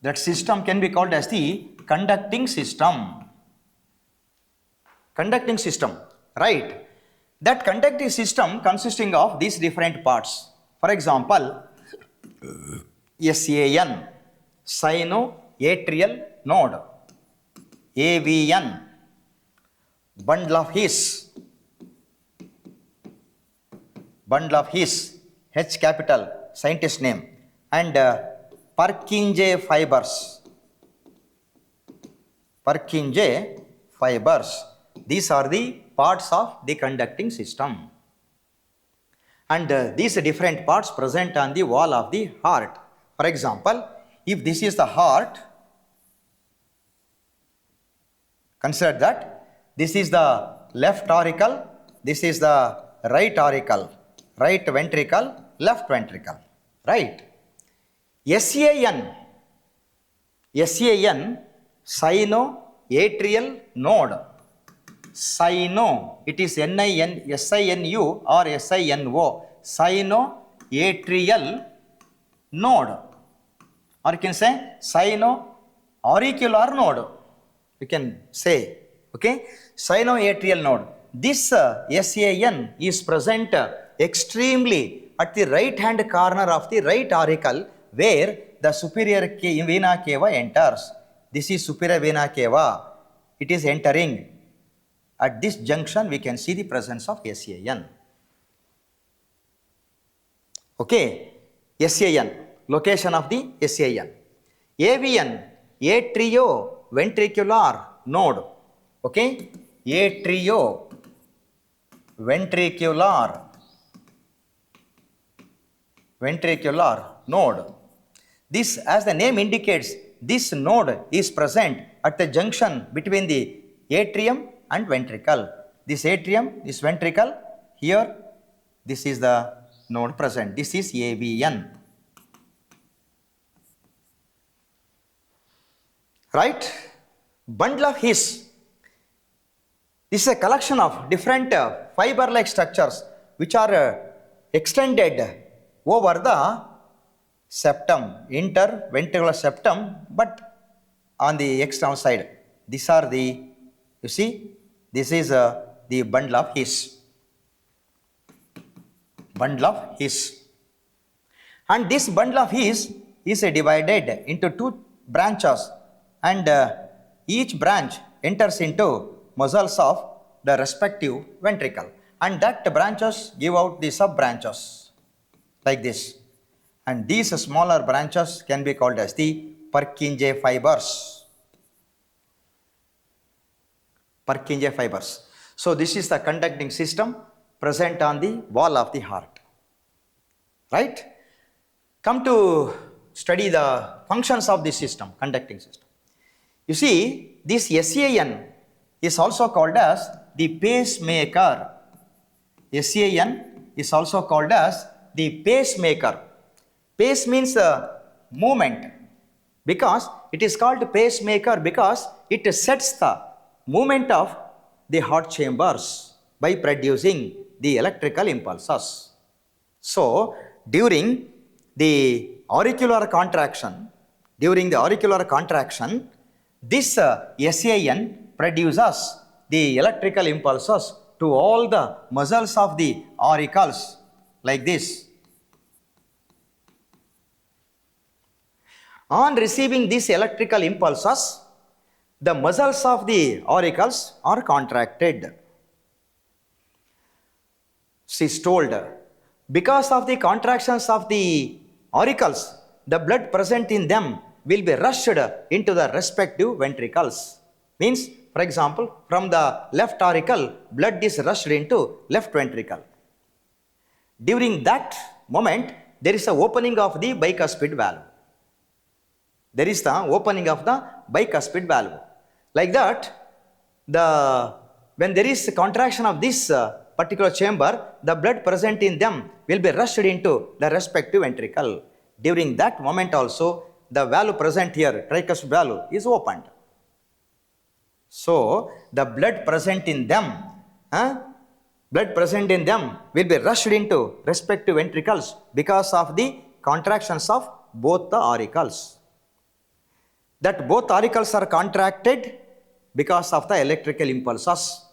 Speaker 1: That system can be called as the conducting system. Conducting system, right? That conducting system consisting of these different parts. For example, SAN, sinoatrial node. AVN, bundle of His. Bundle of His, H capital, scientist name. And Purkinje fibers. Purkinje fibers. These are the parts of the conducting system. And these different parts present on the wall of the heart. For example, if this is the heart, consider that this is the left auricle, this is the right auricle, right ventricle, left ventricle, right? SAN, sinoatrial node. Sino, it is SINU or SINO, sinoatrial node, or you can say sinoauricular node, you can say, okay, sinoatrial node. This SAN is present extremely at the right hand corner of the right auricle where the superior vena cava enters. This is superior vena cava, it is entering. At this junction, we can see the presence of SAN. Okay, SAN, location of the SAN. AVN, atrioventricular node. Okay, atrioventricular node. This, as the name indicates, this node is present at the junction between the atrium and ventricle. This atrium, this ventricle, here, this is the node present. This is AVN. Right? Bundle of His. This is a collection of different fiber-like structures which are extended over the septum, interventricular septum, but on the external side. These are the, you see, this is the bundle of His. Bundle of His. And this bundle of His is divided into two branches, and each branch enters into muscles of the respective ventricle, and that branches give out the sub branches like this, and these smaller branches can be called as the Purkinje fibers. Purkinje fibers. So this is the conducting system present on the wall of the heart. Right? Come to study the functions of this system, conducting system. You see, this SAN is also called as the pacemaker. SAN is also called as the pacemaker. Pace means movement, because it is called pacemaker because it sets the movement of the heart chambers by producing the electrical impulses. So, during the auricular contraction, this SAN produces the electrical impulses to all the muscles of the auricles like this. On receiving these electrical impulses, the muscles of the auricles are contracted. She is told, because of the contractions of the auricles, the blood present in them will be rushed into the respective ventricles. Means, for example, from the left auricle, blood is rushed into left ventricle. During that moment, there is a opening of the bicuspid valve. There is the opening of the bicuspid valve. Like that, when there is contraction of this particular chamber, the blood present in them will be rushed into the respective ventricle. During that moment also, the valve present here, tricuspid valve, is opened. So, the blood present in them will be rushed into respective ventricles because of the contractions of both the auricles. That both auricles are contracted because of the electrical impulses.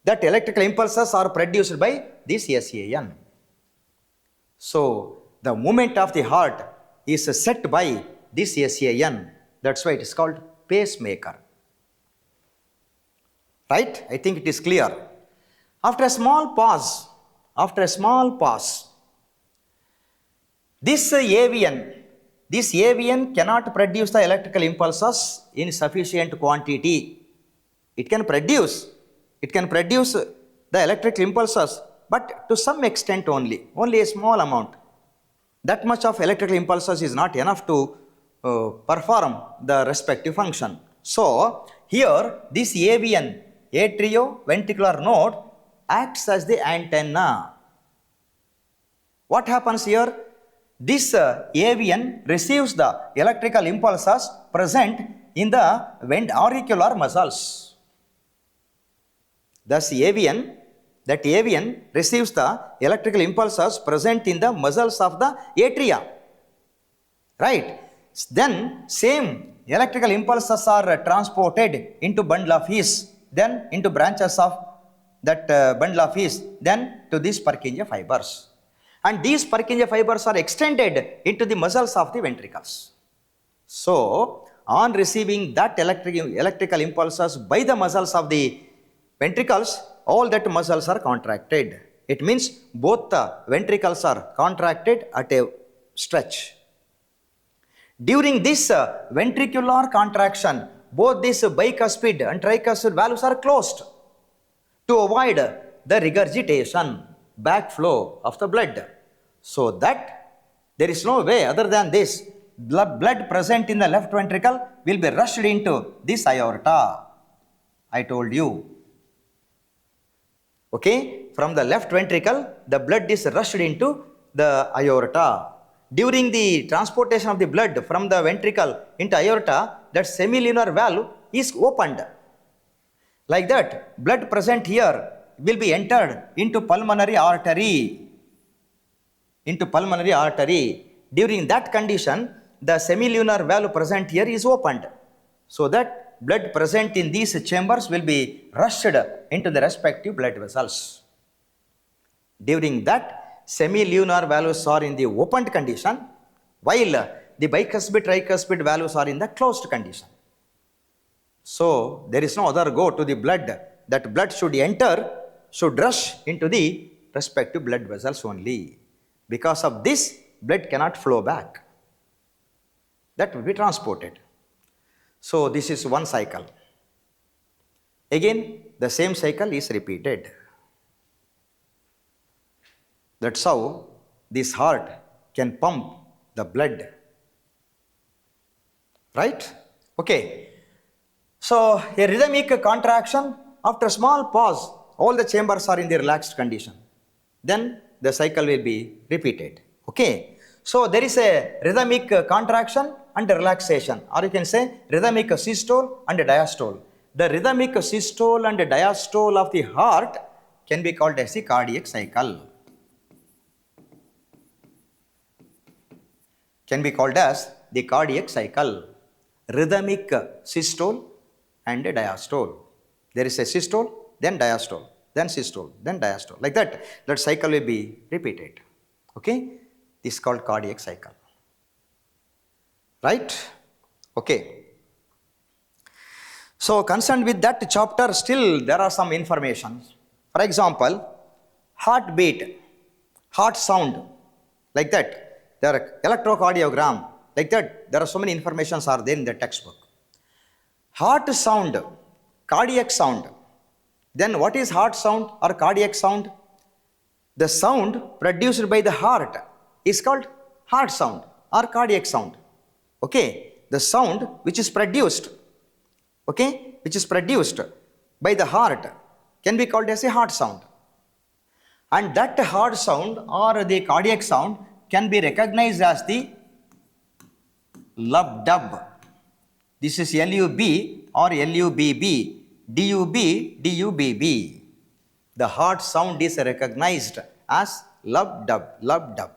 Speaker 1: That electrical impulses are produced by this SAN. So, the movement of the heart is set by this SAN. That's why it is called pacemaker. Right? I think it is clear. After a small pause, this AVN cannot produce the electrical impulses in sufficient quantity. It can produce the electrical impulses, but to some extent only a small amount. That much of electrical impulses is not enough to perform the respective function. So, here this AVN, atrioventricular node, acts as the antenna. What happens here? This AVN receives the electrical impulses present in the auricular muscles. Thus, that AVN receives the electrical impulses present in the muscles of the atria. Right? Then, same electrical impulses are transported into bundle of his, then into branches of that bundle of his, then to these Purkinje fibers. And these Purkinje fibers are extended into the muscles of the ventricles. So, on receiving that electrical impulses by the muscles of the ventricles, all that muscles are contracted. It means both the ventricles are contracted at a stretch. During this ventricular contraction, both these bicuspid and tricuspid valves are closed to avoid the regurgitation, backflow of the blood. So that there is no way other than this, blood present in the left ventricle will be rushed into this aorta. I told you. Okay, from the left ventricle, the blood is rushed into the aorta. During the transportation of the blood from the ventricle into aorta, that semilunar valve is opened. Like that, blood present here will be entered into pulmonary artery. During that condition, the semilunar valve present here is opened. So that blood present in these chambers will be rushed into the respective blood vessels. During that, semilunar valves are in the opened condition, while the bicuspid, tricuspid valves are in the closed condition. So, there is no other go to the blood. That blood should rush into the respective blood vessels only. Because of this, blood cannot flow back. That will be transported. So, this is one cycle. Again, the same cycle is repeated. That's how this heart can pump the blood. Right? Okay. So, a rhythmic contraction, after a small pause, all the chambers are in the relaxed condition. Then the cycle will be repeated. Okay. So, there is a rhythmic contraction and relaxation, or you can say rhythmic systole and diastole. The rhythmic systole and diastole of the heart can be called as the cardiac cycle. Can be called as the cardiac cycle. Rhythmic systole and diastole. There is a systole, then diastole, then systole, then diastole. Like that, that cycle will be repeated. Okay? This is called cardiac cycle. Right? Okay. So, concerned with that chapter, still there are some information. For example, heartbeat, heart sound, like that. There are electrocardiogram, like that. There are so many informations are there in the textbook. Heart sound, cardiac sound. Then what is heart sound or cardiac sound? The sound produced by the heart is called heart sound or cardiac sound. Okay, the sound which is produced, okay, which is produced by the heart can be called as a heart sound. And that heart sound or the cardiac sound can be recognized as the lub dub. This is LUB or LUBB, DUB, DUBB. The heart sound is recognized as lub dub,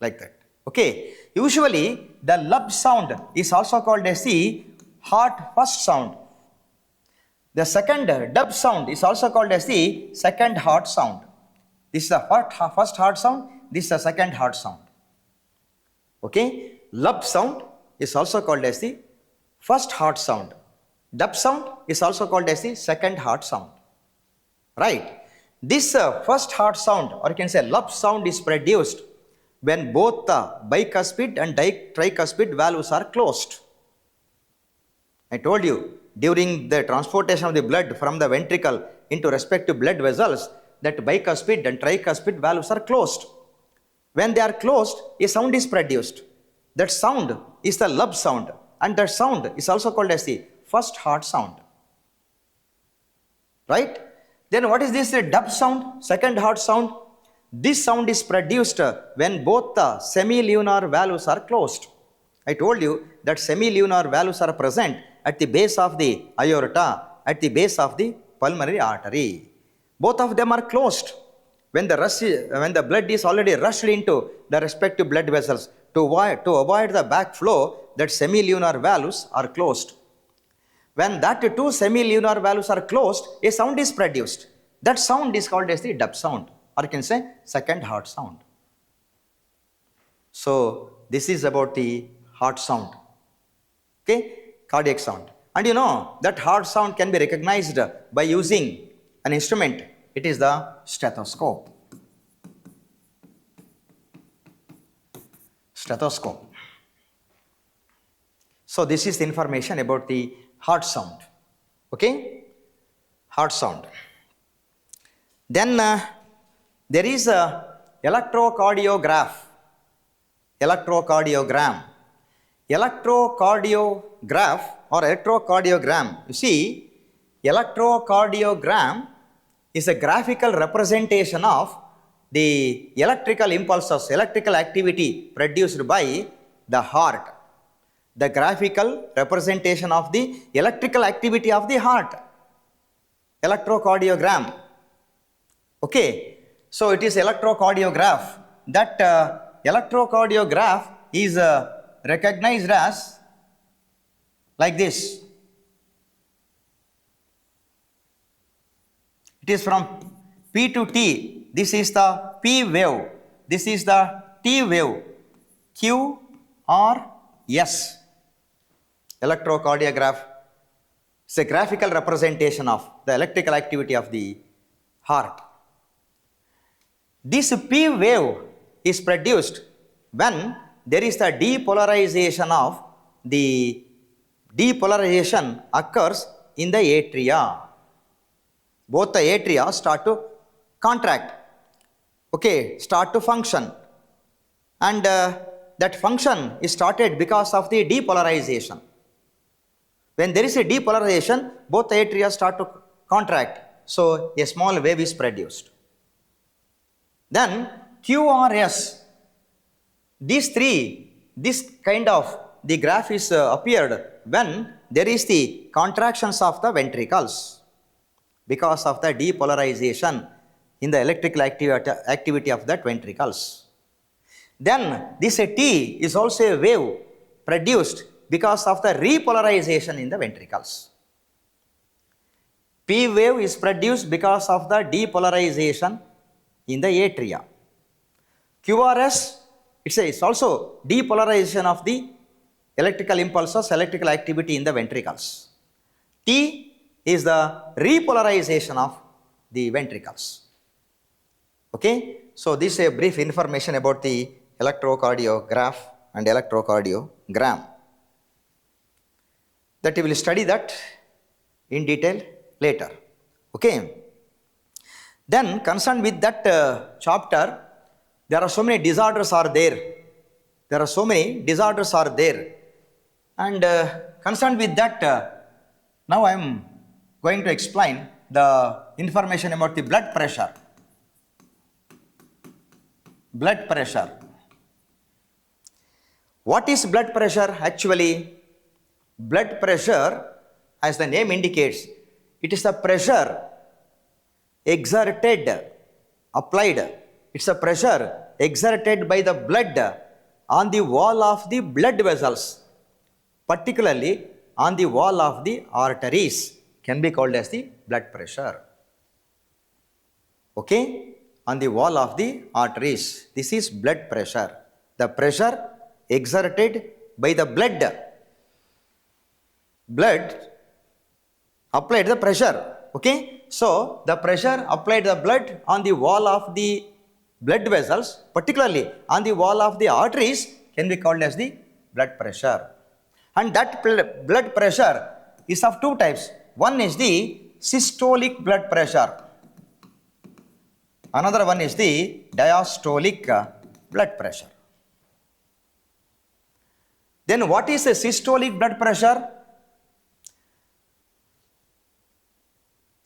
Speaker 1: like that. Okay, usually the lub sound is also called as the heart first sound. The second dub sound is also called as the second heart sound. This is the first heart sound, this is the second heart sound. Okay, lub sound is also called as the first heart sound. Dub sound is also called as the second heart sound. Right? This first heart sound, or you can say lub sound, is produced when both the bicuspid and tricuspid valves are closed. I told you, during the transportation of the blood from the ventricle into respective blood vessels, that bicuspid and tricuspid valves are closed. When they are closed, a sound is produced. That sound is the lub sound, and that sound is also called as the first heart sound. Right? Then what is this dub sound, second heart sound? This sound is produced when both the semilunar valves are closed. I told you that semilunar valves are present at the base of the aorta, at the base of the pulmonary artery. Both of them are closed. When the blood is already rushed into the respective blood vessels, to avoid the backflow, that semilunar valves are closed. When that two semilunar valves are closed, a sound is produced. That sound is called as the dub sound, or you can say second heart sound. So this is about the heart sound. Okay, cardiac sound. And you know that heart sound can be recognized by using an instrument. It is the stethoscope. Stethoscope. So this is the information about the heart sound. Okay, heart sound. Then there is a electrocardiogram. Electrocardiograph or electrocardiogram. You see, electrocardiogram is a graphical representation of the electrical impulses, electrical activity produced by the heart. The graphical representation of the electrical activity of the heart. Electrocardiogram. Okay, so it is electrocardiograph. That electrocardiograph is recognized as like this. It is from P to T. This is the P wave. This is the T wave. Q, R, S. Electrocardiograph is a graphical representation of the electrical activity of the heart. This P wave is produced when there is the depolarization occurs in the atria. Both the atria start to contract, okay, start to function, and that function is started because of the depolarization. When there is a depolarization, both the atria start to contract, so a small wave is produced. Then QRS, these three, this kind of the graph is appeared when there is the contractions of the ventricles because of the depolarization in the electrical activity of the ventricles. Then this T is also a wave produced because of the repolarization in the ventricles. P wave is produced because of the depolarization in the atria. QRS, it's also depolarization of the electrical impulses, electrical activity in the ventricles. T is the repolarization of the ventricles. Okay, so this is a brief information about the electrocardiograph and electrocardiogram. That we will study that in detail later. Okay. Then concerned with that chapter, there are so many disorders are there. There are so many disorders are there. And concerned with that, now I am going to explain the information about the blood pressure. Blood pressure. What is blood pressure actually? Blood pressure, as the name indicates, it is the pressure exerted, applied. It's a pressure exerted by the blood on the wall of the blood vessels, particularly on the wall of the arteries, can be called as the blood pressure. Okay? On the wall of the arteries. This is blood pressure. The pressure exerted by the blood. Blood applied the pressure. Okay? So, the pressure applied the blood on the wall of the blood vessels, particularly on the wall of the arteries, can be called as the blood pressure. And that blood pressure is of two types. One is the systolic blood pressure. Another one is the diastolic blood pressure. Then what is a systolic blood pressure?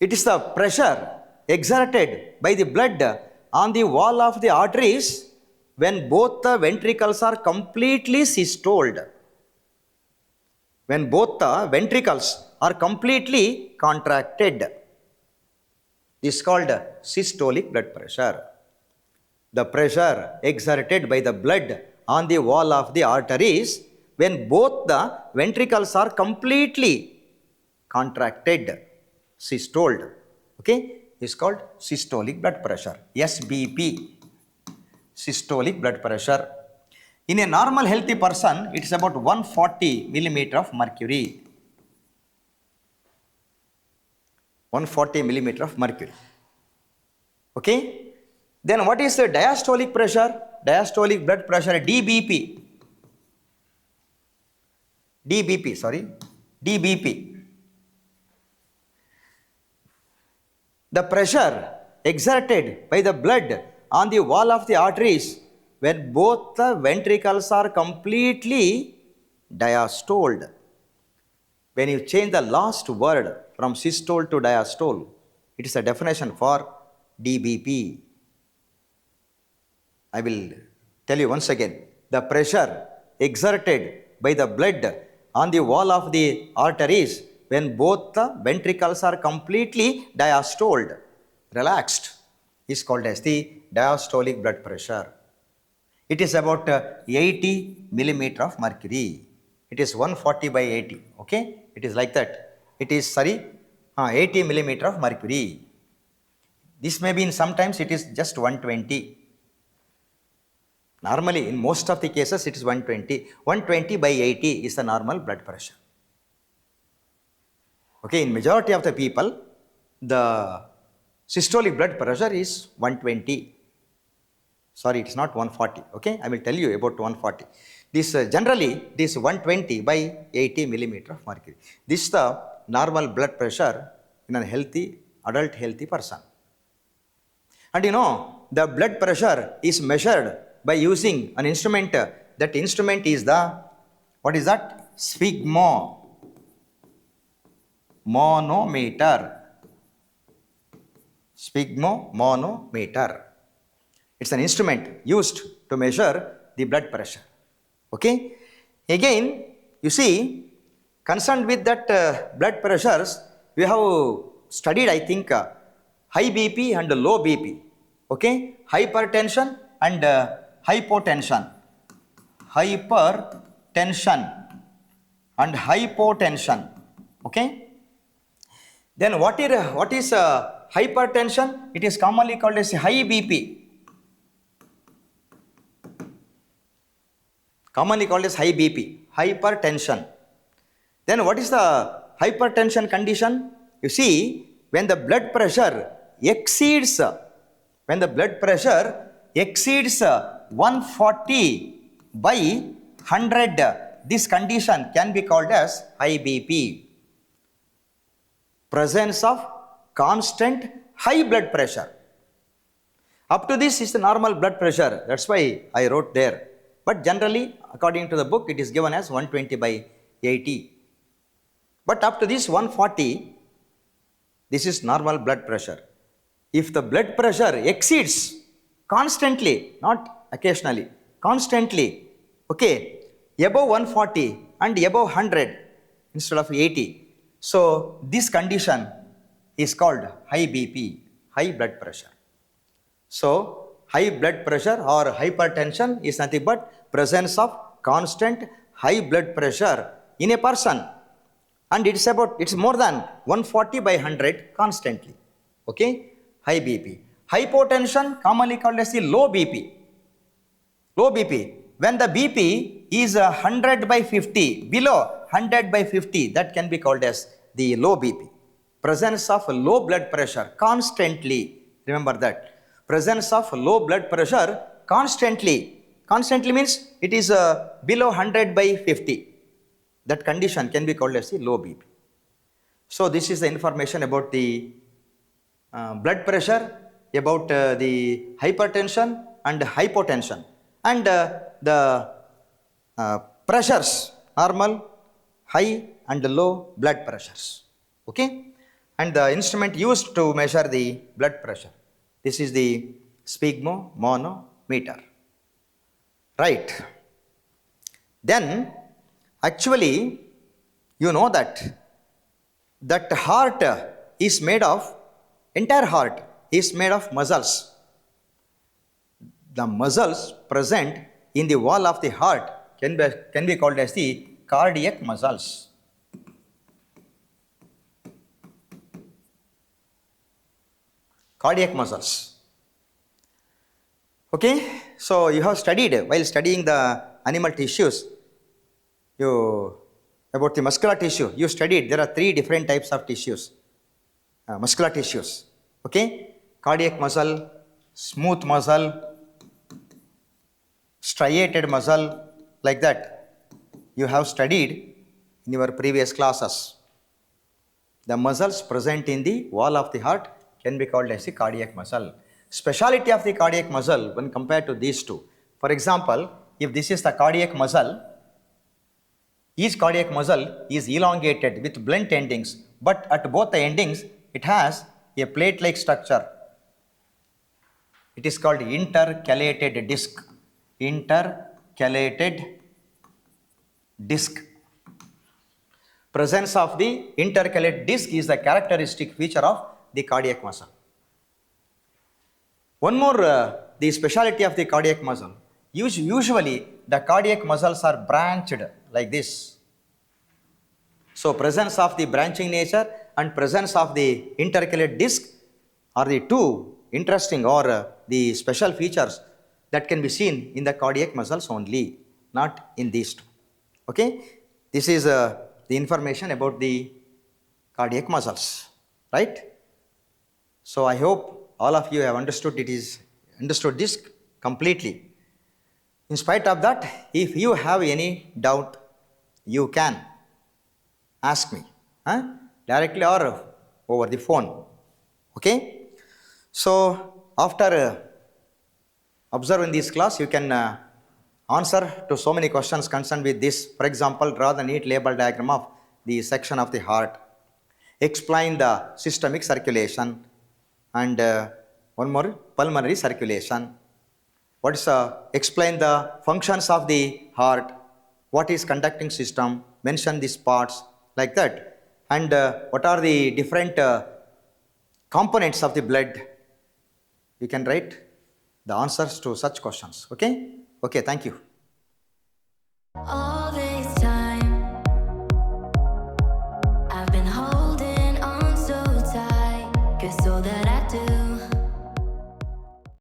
Speaker 1: It is the pressure exerted by the blood on the wall of the arteries when both the ventricles are completely systoled. When both the ventricles are completely contracted. This is called systolic blood pressure. The pressure exerted by the blood on the wall of the arteries when both the ventricles are completely contracted, systoled. Okay? Is called systolic blood pressure. SBP. Systolic blood pressure. In a normal healthy person, it is about 140 millimeter of mercury. 140 millimeter of mercury. Okay? Then what is the diastolic pressure? Diastolic blood pressure, DBP. DBP. The pressure exerted by the blood on the wall of the arteries when both the ventricles are completely diastoled. When you change the last word from systole to diastole, it is a definition for DBP. I will tell you once again. The pressure exerted by the blood on the wall of the arteries when both the ventricles are completely diastoled, relaxed, is called as the diastolic blood pressure. It is about 80 millimeter of mercury. It is 140 by 80. Okay? It is like that. It is 80 millimeter of mercury. This may be in sometimes it is just 120. Normally, in most of the cases, it is 120. 120 by 80 is the normal blood pressure. Okay, in majority of the people, the systolic blood pressure is 120. Sorry, it is not 140. Okay, I will tell you about 140. This generally, this 120 by 80 millimeter of mercury. This is the normal blood pressure in a healthy, adult healthy person. And you know, the blood pressure is measured by using an instrument. That instrument is the, what is that? Sphygmomanometer. Sphygmomanometer. It's an instrument used to measure the blood pressure. Okay? Again, you see, concerned with that blood pressures, we have studied, I think, high BP and low BP. Okay? Hypertension and hypotension. Hypertension and hypotension. Okay? Then what is hypertension? It is commonly called as high BP. Commonly called as high BP, hypertension. Then what is the hypertension condition? You see, when the blood pressure exceeds 140 by 100, this condition can be called as high BP. Presence of constant high blood pressure. Up to this is the normal blood pressure. That's why I wrote there. But generally, according to the book, it is given as 120 by 80. But up to this 140, this is normal blood pressure. If the blood pressure exceeds constantly, not occasionally, constantly, okay, above 140 and above 100 instead of 80. So this condition is called high BP, high blood pressure. So high blood pressure or hypertension is nothing but presence of constant high blood pressure in a person, and it's more than 140 by 100 constantly. Okay, high BP. Hypotension commonly called as the low BP. Low BP. When the BP is 100 by 50, below 100 by 50, that can be called as the low BP. Presence of low blood pressure constantly. Remember that. Presence of low blood pressure constantly. Constantly means it is below 100 by 50. That condition can be called as the low BP. So this is the information about the blood pressure, about the hypertension and hypotension, and the pressures, normal, high and low blood pressures. Okay, and the instrument used to measure the blood pressure. This is the sphygmomanometer. Right. Then actually you know that heart is made of, entire heart is made of muscles. The muscles present in the wall of the heart can be called as the cardiac muscles. Cardiac muscles. Okay, so you have studied, while studying the animal tissues, about the muscular tissue, you studied there are 3 different types of tissues, muscular tissues. Okay, cardiac muscle, smooth muscle, striated muscle, like that. You have studied in your previous classes. The muscles present in the wall of the heart can be called as the cardiac muscle. Speciality of the cardiac muscle when compared to these two. For example, if this is the cardiac muscle, each cardiac muscle is elongated with blunt endings, but at both the endings it has a plate-like structure. It is called intercalated disc. Intercalated disc. Presence of the intercalated disc is the characteristic feature of the cardiac muscle. One more, the speciality of the cardiac muscle. Usually the cardiac muscles are branched like this. So presence of the branching nature and presence of the intercalated disc are the two interesting or the special features that can be seen in the cardiac muscles only, not in these two. Okay, this is the information about the cardiac muscles, right? So I hope all of you have understood this completely. In spite of that, if you have any doubt, you can ask me directly or over the phone. Okay, so after observing this class, you can answer to so many questions concerned with this. For example, draw the neat label diagram of the section of the heart, explain the systemic circulation, and one more, pulmonary circulation. What is explain the functions of the heart, what is conducting system, mention these parts, like that, and what are the different components of the blood. You can write the answers to such questions. Okay, thank you.
Speaker 2: All this time I've been holding on so tight, 'cause so that I